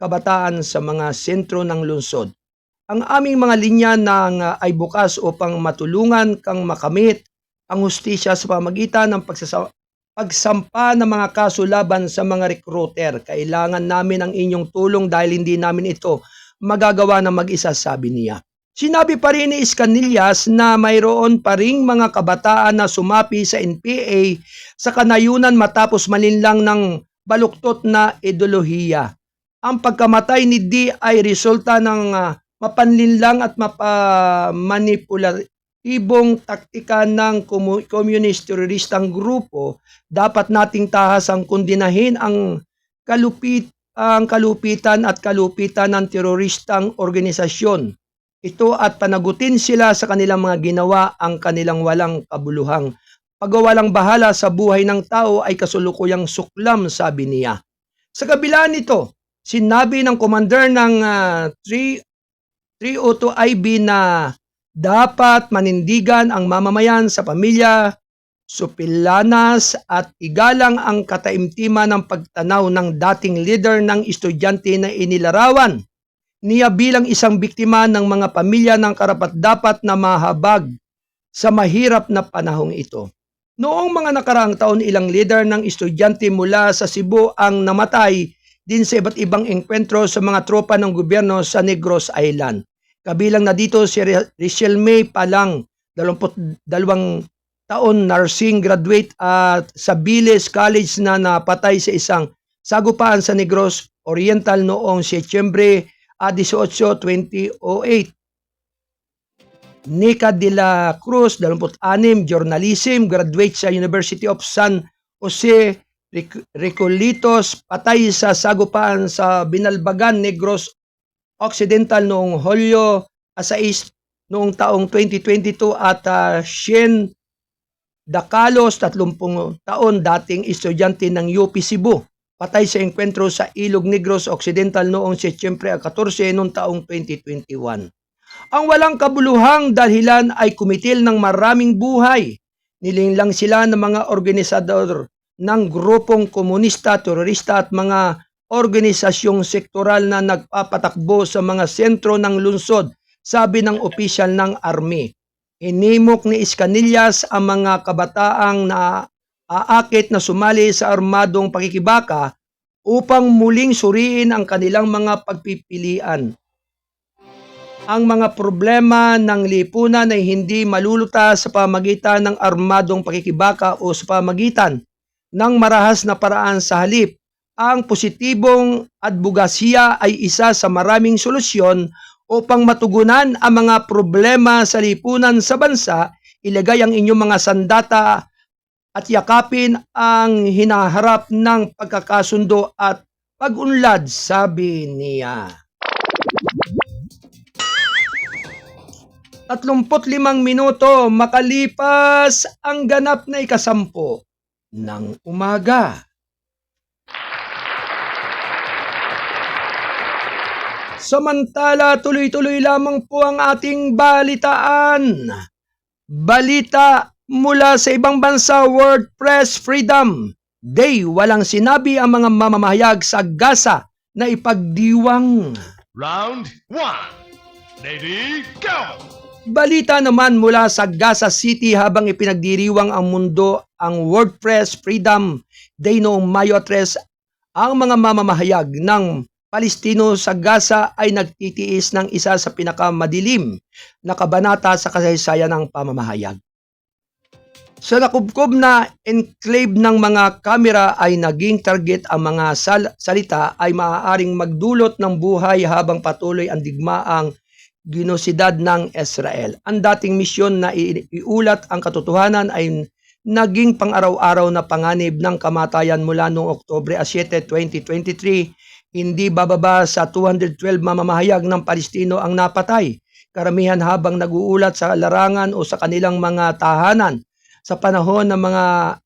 kabataan sa mga sentro ng lungsod. Ang aming mga linya ay bukas upang matulungan kang makamit ang hustisya sa pamagitan ng pagsampa ng mga kaso laban sa mga recruiter. Kailangan namin ang inyong tulong dahil hindi namin ito magagawa ng mag-isa, sabi niya. Sinabi pa rin ni Escanillas na mayroon pa ring mga kabataan na sumapi sa NPA sa kanayunan matapos malinlang ng baluktot na ideolohiya. Ang pagkamatay ni D ay resulta ng mapanlinlang at manipulatibong taktika ng communist teroristang grupo. Dapat nating tahasang kundinahin ang kalupitan ng teroristang organisasyon. Ito at panagutin sila sa kanilang mga ginawa, ang kanilang walang kabuluhang pagwawalang bahala sa buhay ng tao ay kasulukuyang suklam, sabi niya. Sa kabila nito, sinabi ng commander ng 302IB na dapat manindigan ang mamamayan sa pamilya, Sopilanas at igalang ang kataimtiman ng pagtanaw ng dating leader ng estudyante na inilarawan niya bilang isang biktima ng mga pamilya ng karapat-dapat na mahabag sa mahirap na panahong ito. Noong mga nakaraang taon, ilang leader ng estudyante mula sa Cebu ang namatay din sa iba't ibang engkwentro sa mga tropa ng gobyerno sa Negros Island. Kabilang na dito si Rachel May Palang, 22 taon, nursing graduate at sa Biles College na napatay sa isang sagupaan sa Negros Oriental noong Setyembre 18, 2008. Nica de la Cruz, 26, journalism, graduate sa University of San Jose, Recolitos, patay sa sagupaan sa Binalbagan, Negros Occidental noong Hulyo 6 noong taong 2022 at Shen Dacalos, 30 taon, dating estudyante ng UP Cebu, patay sa engkwentro sa Ilog Negros Occidental noong Setyembre 14 noong taong 2021. Ang walang kabuluhang dahilan ay kumitil ng maraming buhay. Nilinglang sila ng mga organisador ng grupong komunista, terorista at mga organisasyong sektoral na nagpapatakbo sa mga sentro ng lungsod, sabi ng opisyal ng Army. Hinimok ni Escamillas ang mga kabataang na aakit na sumali sa armadong pakikibaka upang muling suriin ang kanilang mga pagpipilian. Ang mga problema ng lipunan ay hindi malulutas sa pamagitan ng armadong pakikibaka o sa pamagitan ng marahas na paraan. Sa halip, ang positibong adbogasiya ay isa sa maraming solusyon upang matugunan ang mga problema sa lipunan sa bansa. Ilagay ang inyong mga sandata at yakapin ang hinaharap ng pagkakasundo at pag-unlad, sabi niya. 35 minuto makalipas ang ganap na 10 ng umaga. Samantala, tuloy-tuloy lamang po ang ating balitaan. Balita mula sa ibang bansa, World Press Freedom Day. Walang sinabi ang mga mamamahayag sa Gaza na ipagdiwang. Round 1. Ready, go! Balita naman mula sa Gaza City habang ipinagdiriwang ang mundo ang World Press Freedom Day noong Mayo 3, ang mga mamamahayag ng Palestino sa Gaza ay nagtitiis ng isa sa pinakamadilim na kabanata sa kasaysayan ng pamamahayag. Sa nakubkob na enclave ng mga kamera ay naging target ang mga salita ay maaaring magdulot ng buhay habang patuloy ang digmaang genosidad ng Israel. Ang dating misyon na iulat ang katotohanan ay naging pang-araw-araw na panganib ng kamatayan mula noong Oktubre 7, 2023. Hindi bababa sa 212 mamamahayag ng Palestino ang napatay, karamihan habang nag-uulat sa larangan o sa kanilang mga tahanan sa panahon ng mga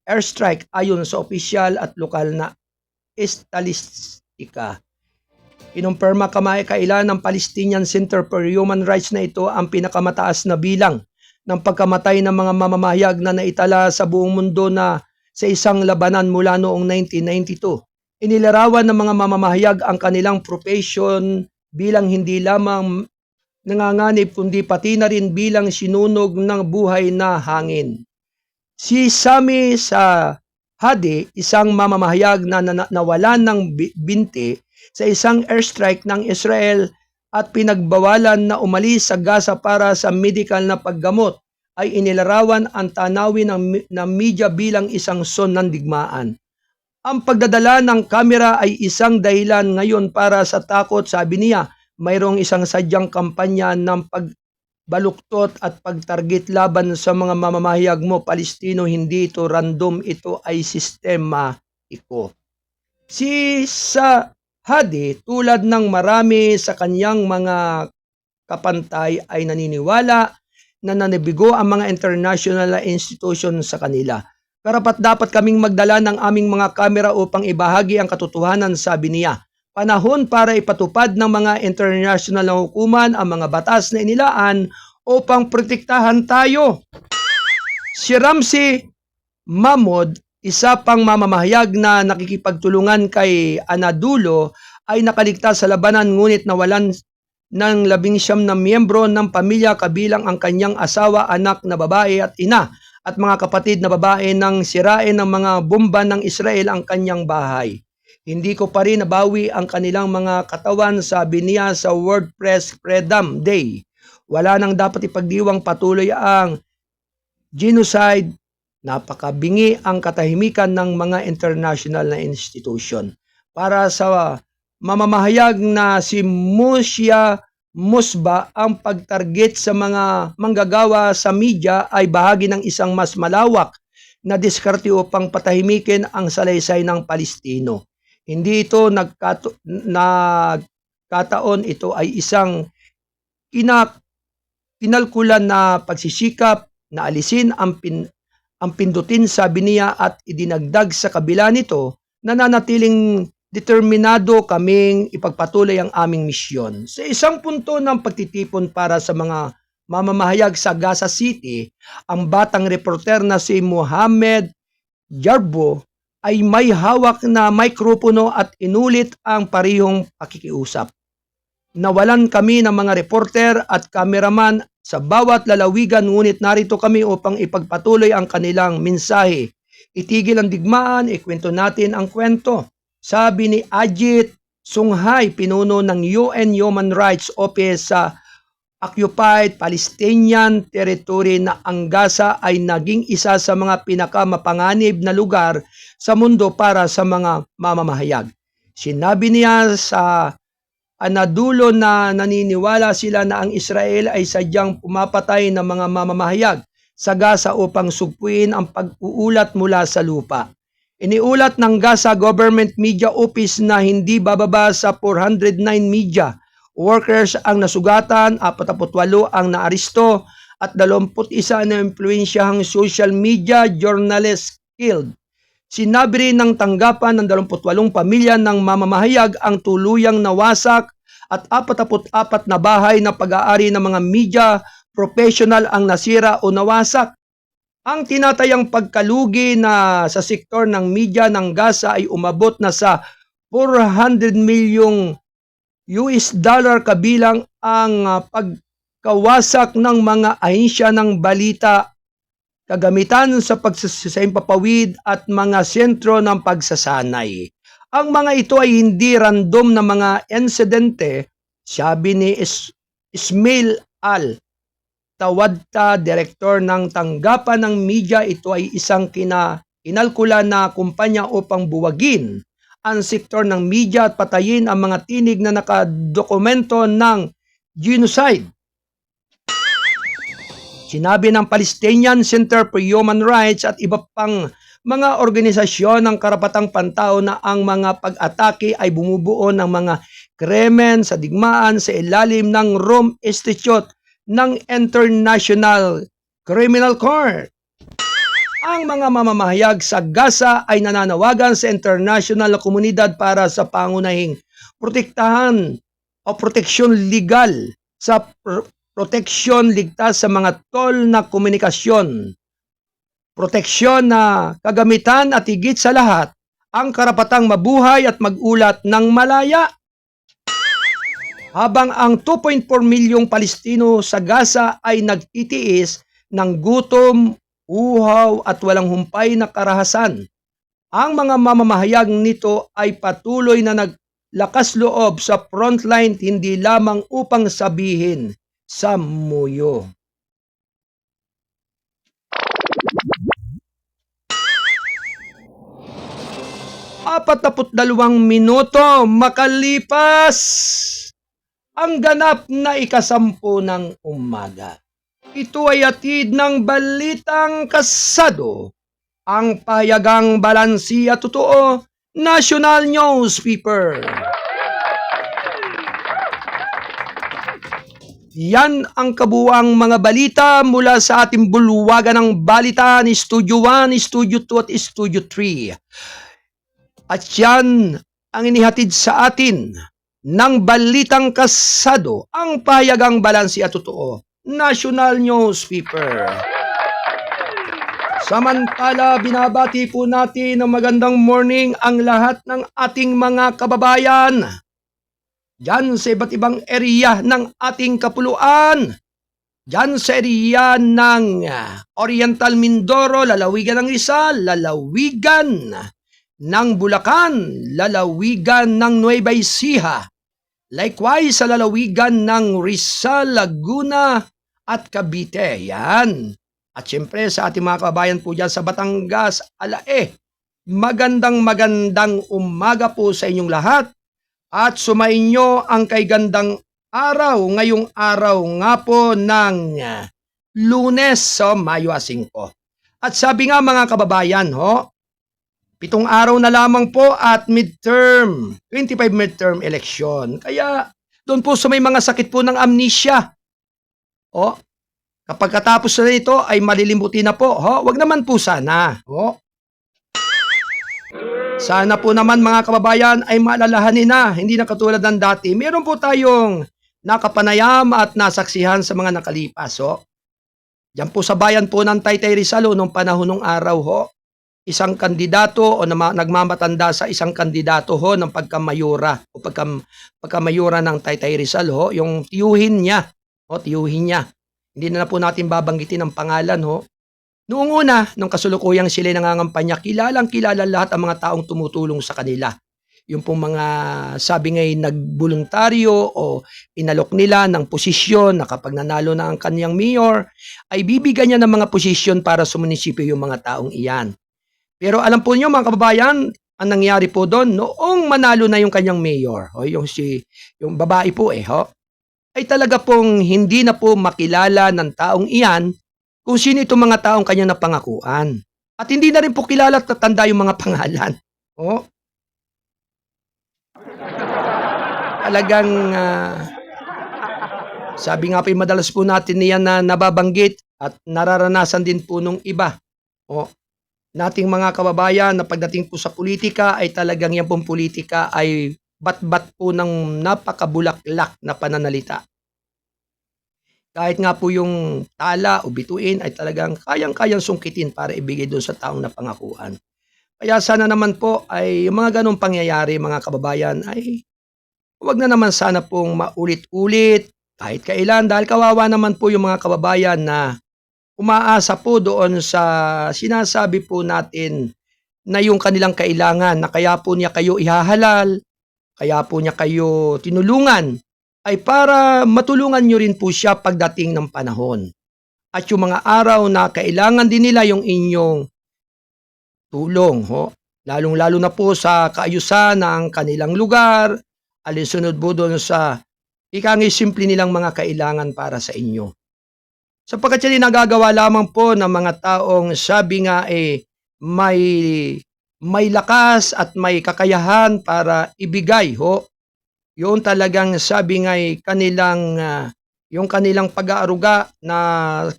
airstrike ayon sa opisyal at lokal na estadistika. Inumpirma kamakailan ng Palestinian Center for Human Rights na ito ang pinakamataas na bilang ng pagkamatay ng mga mamamahayag na naitala sa buong mundo na sa isang labanan mula noong 1992. Inilarawan ng mga mamamahayag ang kanilang profession bilang hindi lamang nanganganib kundi pati na rin bilang sinunog ng buhay na hangin. Si Sami Hadi, isang mamamahayag na nawalan ng binti sa isang airstrike ng Israel at pinagbawalan na umalis sa Gaza para sa medical na paggamot, ay inilarawan ang tanawin ng media bilang isang son ng digmaan. Ang pagdadala ng kamera ay isang dahilan ngayon para sa takot, sabi niya. Mayroong isang sadyang kampanya ng pagbaluktot at pagtarget laban sa mga mamamahayag mo, Palestino. Hindi ito random, ito ay sistematiko. Si Hadi, tulad ng marami sa kanyang mga kapantay, ay naniniwala na nanibigo ang mga international na institution sa kanila. Karapat-dapat kaming magdala ng aming mga kamera upang ibahagi ang katotohanan, sabi niya. Panahon para ipatupad ng mga international na hukuman ang mga batas na inilaan upang protektahan tayo. Si Ramsey Mahmoud, isa pang mamamahayag na nakikipagtulungan kay Anadolu, ay nakaligtas sa labanan ngunit nawalan ng 19 na miyembro ng pamilya kabilang ang kanyang asawa, anak na babae at ina at mga kapatid na babae nang sirain ng mga bomba ng Israel ang kanyang bahay. Hindi ko pa rin nabawi ang kanilang mga katawan, sabi niya sa World Press Freedom Day. Wala nang dapat ipagdiwang, patuloy ang genocide. Napakabingi ang katahimikan ng mga international na institution. Para sa mamamahayag na si Musia Musba, ang pagtarget sa mga manggagawa sa media ay bahagi ng isang mas malawak na diskarte upang patahimikin ang salaysay ng Palestino. Hindi ito nagkataon, ito ay isang kinalkulan na pagsisikap na alisin ang pindutin, sabi niya, at idinagdag sa kabila nito, nananatiling determinado kaming ipagpatuloy ang aming misyon. Sa isang punto ng pagtitipon para sa mga mamamahayag sa Gaza City, ang batang reporter na si Mohammed Jarbo ay may hawak na mikropono at inulit ang parihong pakikiusap. Nawalan kami ng mga reporter at kameraman sa bawat lalawigan, ngunit narito kami upang ipagpatuloy ang kanilang mensahe. Itigil ang digmaan, ikwento natin ang kwento. Sabi ni Ajit Sunghay, pinuno ng UN Human Rights Office sa occupied Palestinian territory na ang Gaza ay naging isa sa mga pinakamapanganib na lugar sa mundo para sa mga mamamahayag. Sinabi niya sa Anadolu na naniniwala sila na ang Israel ay sadyang pumapatay ng mga mamamahayag sa Gaza upang sugpuin ang pag-uulat mula sa lupa. Iniulat ng Gaza Government Media Office na hindi bababa sa 409 media workers ang nasugatan, 48 ang naaristo at 21 na impluensyahang social media journalists killed. Sinabi rin ng tanggapan ng 28 pamilya ng mamamahayag ang tuluyang nawasak at 44 na bahay na pag-aari ng mga media professional ang nasira o nawasak. Ang tinatayang pagkalugi na sa sektor ng media ng Gaza ay umabot na sa 400 milyong US dollar kabilang ang pagkawasak ng mga ahensya ng balita, kagamitan sa pagsasaimpapawid at mga sentro ng pagsasanay. Ang mga ito ay hindi random na mga insidente, sabi ni Ismail Al-Tawadta, direktor ng tanggapan ng media. Ito ay isang inalkula na kumpanya upang buwagin ang sektor ng media at patayin ang mga tinig na nakadokumento ng genocide. Sinabi ng Palestinian Center for Human Rights at iba pang mga organisasyon ng karapatang pantao na ang mga pag-atake ay bumubuo ng mga krimen sa digmaan sa ilalim ng Rome Institute ng International Criminal Court. Ang mga mamamahayag sa Gaza ay nananawagan sa international na komunidad para sa pangunahing protektahan o proteksyon legal sa proteksyon ligtas sa mga tol na komunikasyon, proteksyon na kagamitan at higit sa lahat, ang karapatang mabuhay at magulat ng malaya. Habang ang 2.4 milyong Palestino sa Gaza ay nagtitiis ng gutom, uhaw at walang humpay na karahasan, ang mga mamamahayag nito ay patuloy na naglakas loob sa frontline, hindi lamang upang sabihin sa muyo. Apatnapu't 2 minuto makalipas ang ganap na 10 ng umaga. Ito ay hatid ng balitang kasado, ang payagang balansi at totoo, National Newspaper. Yan ang kabuuang mga balita mula sa ating bulwagan ng balita ni Studio 1, Studio 2 at Studio 3. At yan ang inihatid sa atin ng balitang kasado, ang payagang balansi at totoo, National Newspaper. Samantala, binabati po natin ng magandang morning ang lahat ng ating mga kababayan diyan sa iba't ibang area ng ating kapuluan. Diyan sa area ng Oriental Mindoro, lalawigan ng Rizal, lalawigan ng Bulacan, lalawigan ng Nueva Ecija. Likewise sa lalawigan ng Rizal, Laguna at Cavite. Yan. At syempre sa ating mga kababayan po dyan sa Batangas, Alae. Magandang umaga po sa inyong lahat. At sumainyo ang kay gandang araw, ngayong araw nga po ng Lunes, Mayo 5. At sabi nga mga kababayan, 7 araw na lamang po at 25 midterm election. Kaya doon po sa may mga sakit po ng amnesia, kapag katapos na ito ay malilimutin na po. Wag naman po sana. Sana po naman mga kababayan ay maalalahanin na, hindi na katulad ng dati. Meron po tayong nakapanayam at nasaksihan sa mga nakalipas. Diyan po sa bayan po ng Taytay Rizal noong panahon ng araw. isang kandidato o nagmamatanda sa isang kandidato ho ng pagkamayora o pagkamayora ng Taytay Rizal ho, yung tiyuhin niya. O, tiyuhin niya. Hindi na po natin babanggitin ang pangalan ho. Noong una, nung kasulukuyang sila nangangampanya, kilalang-kilala lahat ang mga taong tumutulong sa kanila. Yung pong mga sabi ngay nagboluntaryo o inalok nila ng posisyon na kapag nanalo na ang kanyang mayor, ay bibigyan niya ng mga posisyon para sa munisipyo yung mga taong iyan. Pero alam po niyo mga kababayan, ang nangyari po doon, noong manalo na yung kanyang mayor, o yung babae po ay talaga pong hindi na po makilala ng taong iyan kung sino itong mga taong kanya napangakuan. At hindi na rin po kilala at tatanda yung mga pangalan. O, talagang sabi nga po madalas po natin niyan na nababanggit at nararanasan din po nung iba. O, nating mga kababayan na pagdating po sa politika ay talagang yan pong politika ay bat-bat po ng napakabulaklak na pananalita. Kahit nga po yung tala o bituin ay talagang kayang-kayang sungkitin para ibigay doon sa taong napangakuan. Kaya sana naman po ay yung mga ganong pangyayari mga kababayan ay huwag na naman sana pong maulit-ulit kahit kailan dahil kawawa naman po yung mga kababayan na umaasa po doon sa sinasabi po natin na yung kanilang kailangan na kaya po niya kayo ihahalal, kaya po niya kayo tinulungan, ay para matulungan nyo rin po siya pagdating ng panahon. At yung mga araw na kailangan din nila yung inyong tulong, lalong-lalo na po sa kaayusan ng kanilang lugar, alinsunod po doon sa ikangay simple nilang mga kailangan para sa inyo. Sapagkat yan nagagawa lamang po ng mga taong sabi nga may lakas at may kakayahan para ibigay yung talagang sabi nga yung kanilang pag-aaruga na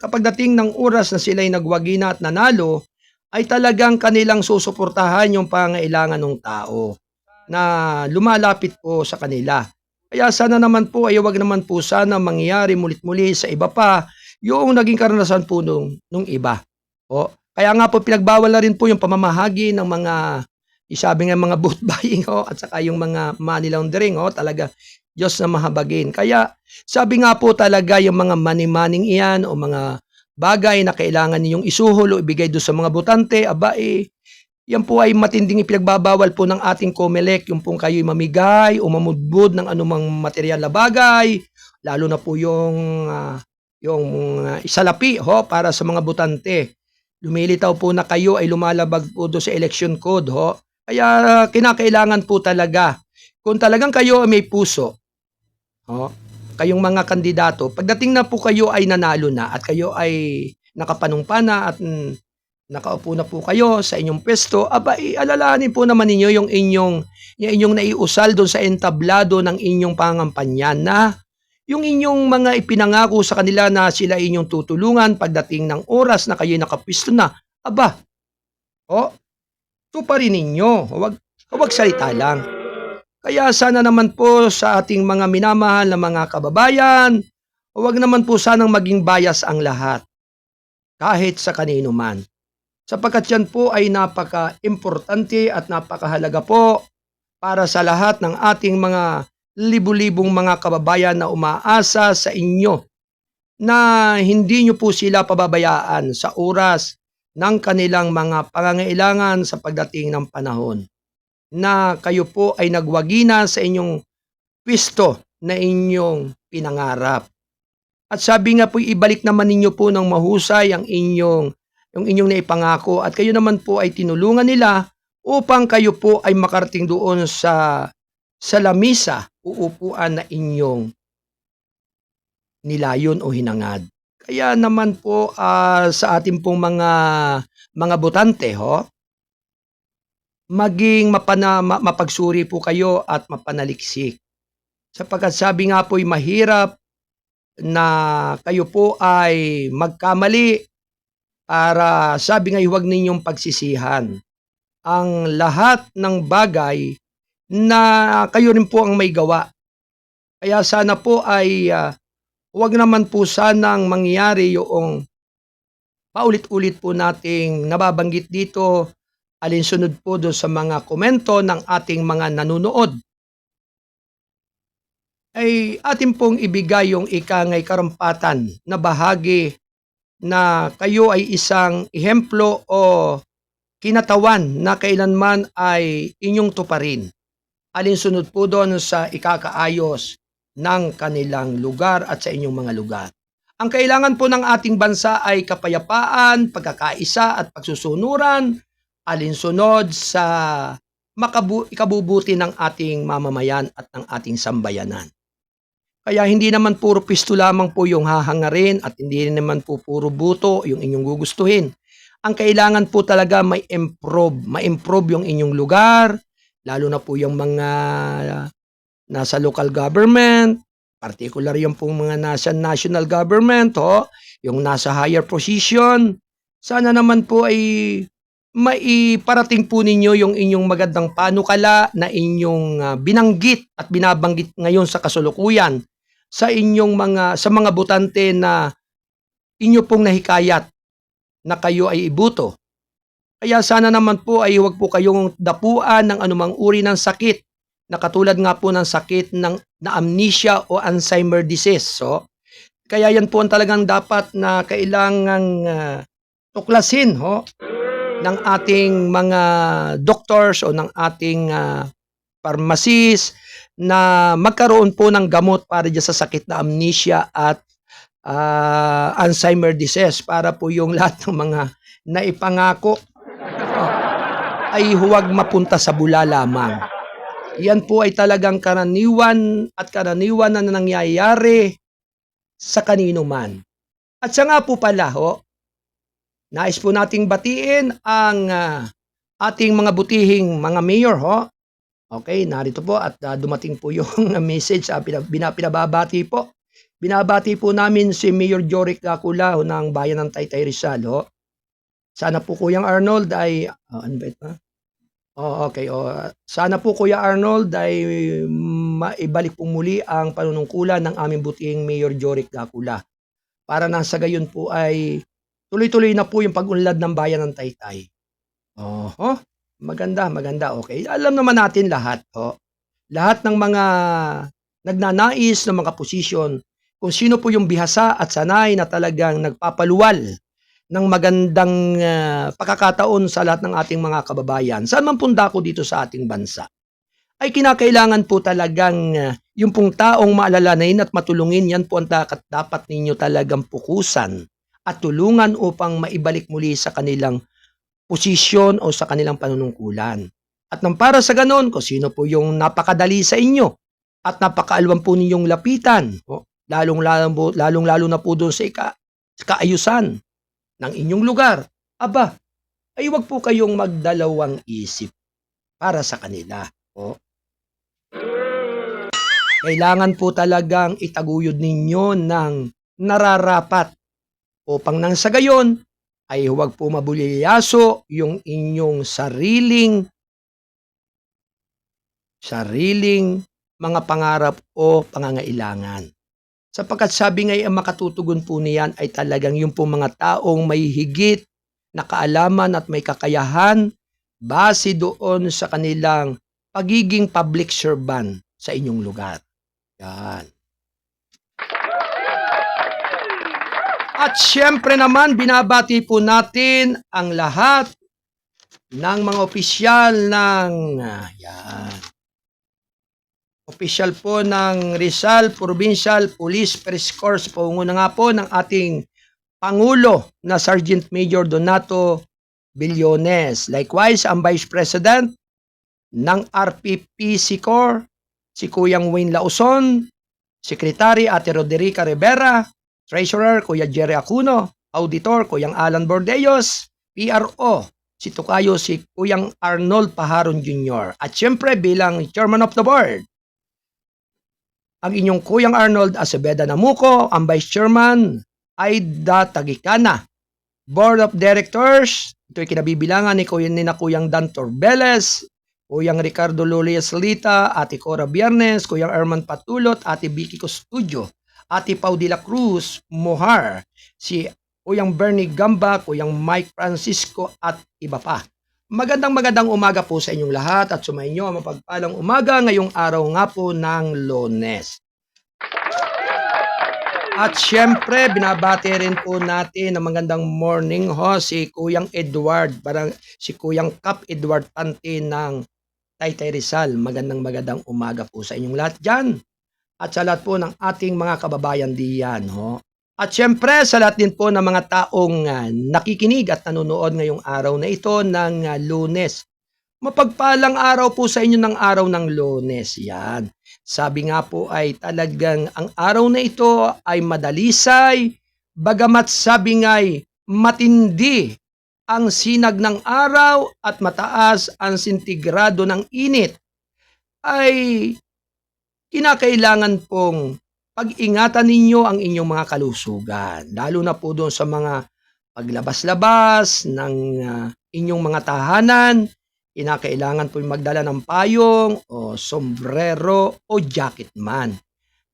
kapag dating ng oras na sila'y nagwagi na at nanalo ay talagang kanilang susuportahan yung pangailangan ng tao na lumalapit po sa kanila. Kaya sana naman po ay wag naman po sana mangyari mulit-muli sa iba pa yung naging karanasan po nung iba. Kaya nga po pinagbawal na rin po yung pamamahagi ng mga isabi nga mga vote buying at saka yung mga money laundering talaga Diyos na mahabagin. Kaya sabi nga po talaga yung mga money-maning iyan o mga bagay na kailangan ninyong isuhol o ibigay doon sa mga botante, yan po ay matinding ipinagbabawal po ng ating COMELEC, yung pong kayo'y mamigay o mamudbud ng anumang material na bagay, lalo na po yung isalapi para sa mga botante. Lumilitaw po na kayo ay lumalabag po doon sa election code Kaya kinakailangan po talaga kung talagang kayo ay may puso, kayong mga kandidato, pagdating na po kayo ay nanalo na at kayo ay nakapanumpa na at nakaupo na po kayo sa inyong pwesto, alalahanin po naman ninyo yung inyong naiusal doon sa entablado ng inyong pangampanyan na yung inyong mga ipinangako sa kanila na sila inyong tutulungan pagdating ng oras na kayo nakapwesto na, tuparin ninyo, huwag salita lang. Kaya sana naman po sa ating mga minamahal na mga kababayan, huwag naman po sanang maging bias ang lahat, kahit sa kanino man. Sapagkat yan po ay napaka-importante at napakahalaga po para sa lahat ng ating mga libu-libong mga kababayan na umaasa sa inyo na hindi nyo po sila pababayaan sa oras ng kanilang mga pangangailangan sa pagdating ng panahon. Na kayo po ay nagwagi na sa inyong pwesto na inyong pinangarap. At sabi nga po, ibalik naman ninyo po ng mahusay yung inyong naipangako at kayo naman po ay tinulungan nila upang kayo po ay makarating doon sa lamisa o upuan na inyong nilayon o hinangad. Kaya naman po sa ating pong mga botante maging mapagsuri po kayo at mapanaliksik. Sapagkat sabi nga po ay mahirap na kayo po ay magkamali para sabi nga huwag ninyong pagsisihan ang lahat ng bagay na kayo rin po ang may gawa. Kaya sana po ay huwag naman po sanang mangyari yung paulit-ulit po nating nababanggit dito alinsunod po doon sa mga komento ng ating mga nanonood, ay atin pong ibigay yung ikangay karampatan na bahagi na kayo ay isang ehemplo o kinatawan na kailanman ay inyong tuparin. Alinsunod po doon sa ikakaayos ng kanilang lugar at sa inyong mga lugar. Ang kailangan po ng ating bansa ay kapayapaan, pagkakaisa at pagsusunuran, alinsunod sa ikabubuti ng ating mamamayan at ng ating sambayanan. Kaya hindi naman puro pisto lamang po yung hahangarin at hindi naman po puro buto yung inyong gugustuhin. Ang kailangan po talaga ma-improve yung inyong lugar, lalo na po yung mga nasa local government, particular yung pong mga nasa national government, yung nasa higher position. Sana naman po ay maiparating po ninyo yung inyong magandang panukala na inyong binanggit at binabanggit ngayon sa kasalukuyan sa mga botante na inyo pong nahikayat na kayo ay ibuto. Kaya sana naman po ay huwag po kayong dapuan ng anumang uri ng sakit na katulad nga po ng sakit na amnesia o Alzheimer disease. So, kaya yan po ang talagang dapat na kailangang tuklasin ng ating mga doctors o ng ating pharmacists na magkaroon po ng gamot para dyan sa sakit na amnesia at Alzheimer disease para po yung lahat ng mga naipangako ay huwag mapunta sa bula lamang. Yan po ay talagang karaniwan na nangyayari sa kanino man. At siya nga po pala, nais po nating batiin ang ating mga butihing mga mayor, Okay, narito po at dumating po yung message, pinababati po. Binabati po namin si Mayor Joric Gacula ng Bayan ng Taytay Rizal. Sana po Kuyang Arnold ay ano ba ito? Okay. Sana po Kuya Arnold ay maibalik po muli ang panunungkulan ng aming butihing Mayor Joric Gacula. Para nang sa gayon po ay tuloy-tuloy na po yung pag-unlad ng Bayan ng Taytay. Maganda. Okay. Alam naman natin lahat, lahat ng mga nagnanais ng mga posisyon, kung sino po yung bihasa at sanay na talagang nagpapaluwal ng magandang pagkakataon sa lahat ng ating mga kababayan, saan man punda ko dito sa ating bansa, ay kinakailangan po talagang yung pong taong maalalanin at matulungin, yan po ang dapat ninyo talagang pukusan at tulungan upang maibalik muli sa kanilang posisyon o sa kanilang panunungkulan. At nang para sa ganon, kung sino po yung napakadali sa inyo at napakaalwan po ninyong lapitan, lalong-lalo na po doon sa kaayusan ng inyong lugar, ay huwag po kayong magdalawang isip para sa kanila. Kailangan po talagang itaguyod ninyo ng nararapat upang nang sa gayon, ay huwag po mabulyaso yung inyong sariling mga pangarap o pangangailangan. Sapagkat sabi nga ang makatutugon po niyan ay talagang yung po mga taong may higit na kaalaman at may kakayahan base doon sa kanilang pagiging public servant sa inyong lugar. Yan. At syempre naman, binabati po natin ang lahat ng mga opisyal opisyal po ng Rizal Provincial Police Press Corps, panguna nga po ng ating Pangulo na Sergeant Major Donato Billones. Likewise, ang Vice President ng RPPC Corps, si Kuyang Wayne Lauson, Secretary Ate Roderica Rivera, Treasurer, Kuya Jerry Acuno, Auditor, Kuyang Alan Bordeos, PRO, si Tukayo, si Kuyang Arnold Paharon Jr. At syempre bilang Chairman of the Board, ang inyong Kuyang Arnold Acebeda Namuco, ang Vice Chairman, Aida Tagikana. Board of Directors, ito'y kinabibilangan ni Kuyang Dan Torbeles, Kuyang Ricardo Lolias Lita, Ate Cora Biernes, Kuyang Erman Patulot, Ate Vicky Custudio, Ate Pau de la Cruz Mohar, si Kuyang Bernie Gamba, Kuyang Mike Francisco at iba pa. Magandang umaga po sa inyong lahat at sumainyo ang mapagpalang umaga ngayong araw nga po ng Lunes. At syempre, binabati rin po natin ng magandang morning si Kuyang Edward, si Kuyang Cap Edward Pante ng Taytay Rizal. Magandang umaga po sa inyong lahat dyan. At sa lahat po ng ating mga kababayan diyan. At syempre, sa lahat din po ng mga taong nakikinig at nanonood ngayong araw na ito ng Lunes. Mapagpalang araw po sa inyo ng araw ng Lunes. Yan. Sabi nga po ay talagang ang araw na ito ay madalisay, bagamat sabi nga'y matindi ang sinag ng araw at mataas ang sentigrado ng init, ay kinakailangan pong pag-ingatan ninyo ang inyong mga kalusugan. Lalo na po doon sa mga paglabas-labas ng inyong mga tahanan, kinakailangan po magdala ng payong o sombrero o jacket man.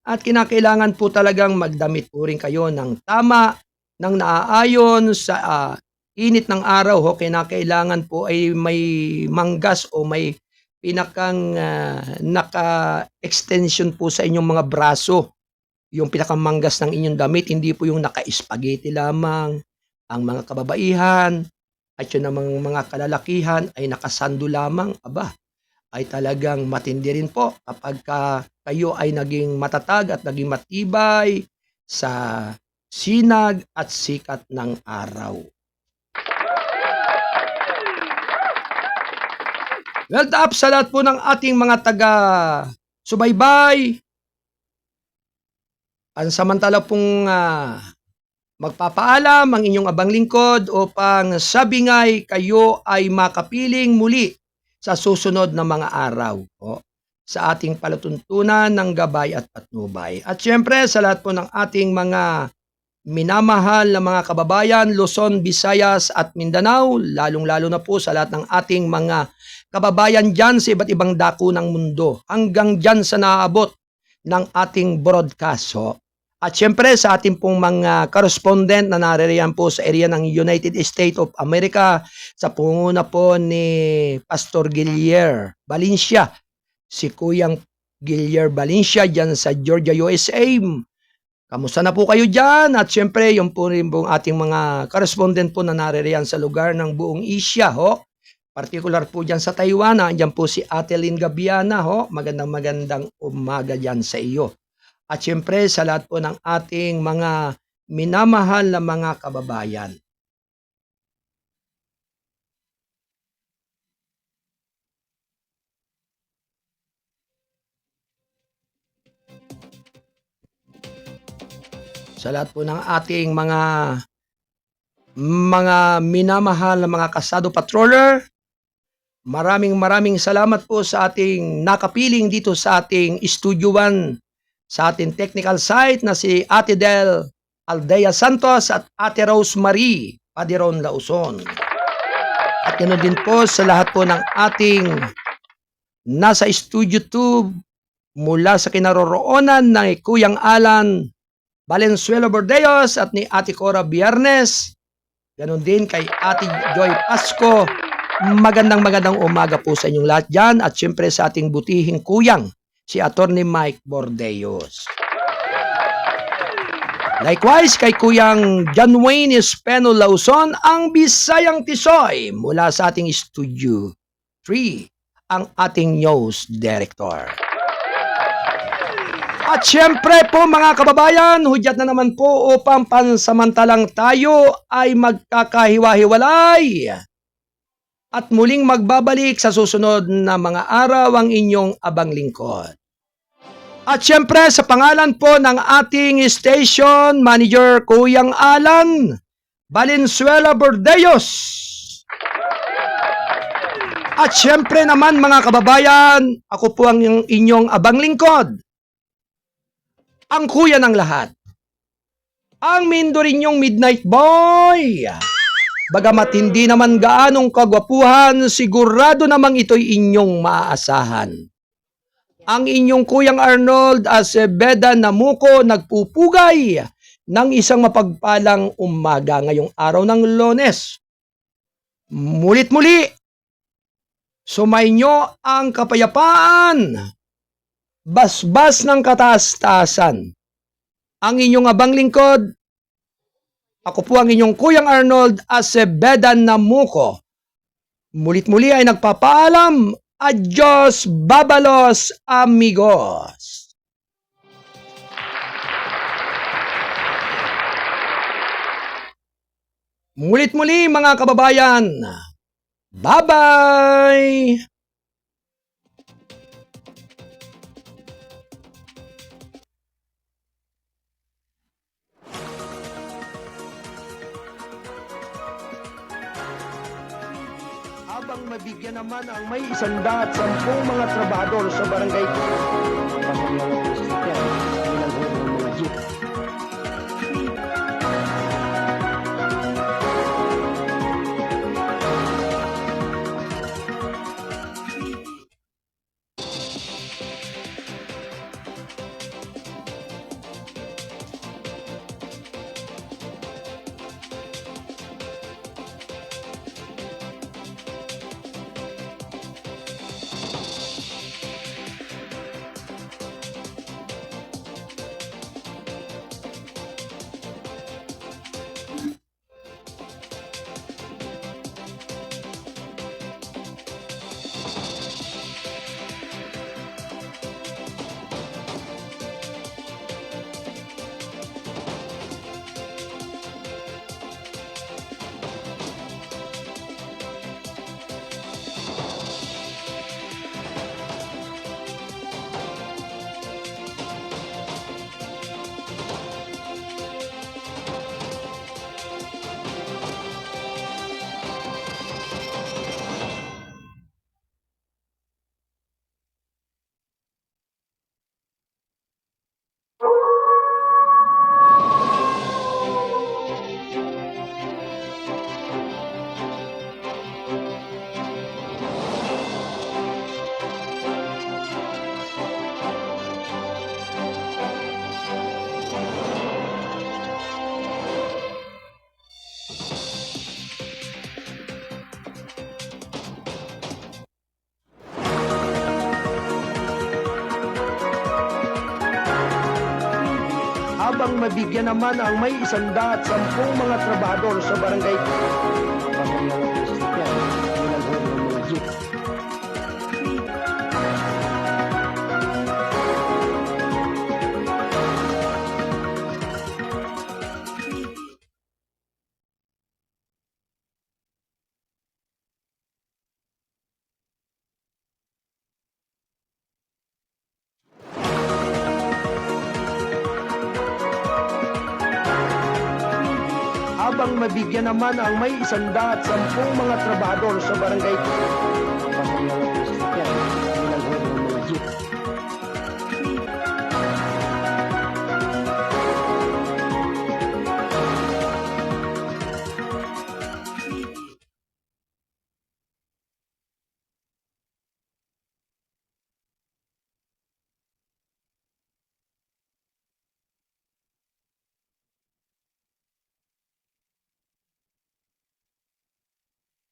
At kinakailangan po talagang magdamit po rin kayo ng tama, ng naaayon sa init ng araw. Kinakailangan po ay may manggas o may pinakang naka-extension po sa inyong mga braso. Yung pinakamanggas ng inyong damit, hindi po yung naka-spaghetti lamang. Ang mga kababaihan, at yun namang mga kalalakihan ay nakasando lamang, ay talagang matindi rin po kapag kayo ay naging matatag at naging matibay sa sinag at sikat ng araw. Well up sa lahat po ng ating mga taga-subaybay. Pansamantala pong magpapaalam ang inyong abang lingkod upang sabi nga'y kayo ay makapiling muli sa susunod na mga araw sa ating palatuntunan ng gabay at patnubay. At syempre sa lahat po ng ating mga minamahal na mga kababayan, Luzon, Visayas at Mindanao, lalong-lalo na po sa lahat ng ating mga kababayan dyan sa iba't ibang dako ng mundo, hanggang dyan sa naabot ng ating broadcast. At syempre sa ating pong mga correspondent na naririyan po sa area ng United States of America, sa punguna po ni Pastor Gilier Valencia, si Kuyang Gilier Valencia dyan sa Georgia, USA. Kamusta na po kayo dyan? At syempre yung po rin pong ating mga correspondent po na naririyan sa lugar ng buong Asia. Particular po dyan sa Taiwan, dyan po si Ate Lynn Gabiana. Magandang umaga dyan sa iyo. At syempre sa lahat po ng ating mga minamahal na mga kababayan. Sa lahat po ng ating mga minamahal na mga kasado patroller, maraming salamat po sa ating nakapiling dito sa ating Studio 1, sa ating technical site na si Ate Del Aldea Santos at Ate Rosemary Padiron Lauson. At ganoon din po sa lahat po ng ating nasa Studio 2 mula sa kinaroroonan ng Kuyang Alan Valenzuela Bordeos at ni Ate Cora Biernes. Ganon din kay Ate Joy Pasco. Magandang umaga po sa inyong lahat dyan. At syempre sa ating butihing kuyang, si Attorney Mike Bordeos. Likewise kay Kuyang John Wayne Espeno Lauson, ang Bisayang Tisoy mula sa ating Studio 3, ang ating news director. At syempre po mga kababayan, hudyat na naman po upang pansamantalang tayo ay magkakahiwa-hiwalay at muling magbabalik sa susunod na mga araw ang inyong abang lingkod. At syempre sa pangalan po ng ating station manager Kuyang Alan Valenzuela Bordeos. At syempre naman mga kababayan, ako po ang inyong abang lingkod, ang kuya ng lahat, ang Mindorinyong Midnight Boy. Bagamat hindi naman gaanong kagwapuhan, sigurado namang ito'y inyong maaasahan. Ang inyong Kuyang Arnold Aceveda Namuco nagpupugay ng isang mapagpalang umaga ngayong araw ng Lunes. Mulit-muli Sumainyo ang kapayapaan, basbas ng kataas-taasan. Ang inyong abang lingkod, ako po ang inyong Kuyang Arnold Acevedan Namuco. Mulit-muli ay nagpapaalam, adios, babalos, amigos. Mulit-muli mga kababayan, bye-bye! Habang mabigyan naman ang may 110 mga trabahador sa barangay. Habang mabigyan naman ang may 110 mga trabahador sa barangay. Habang mabigyan naman ang may 110 mga trabahador sa barangay.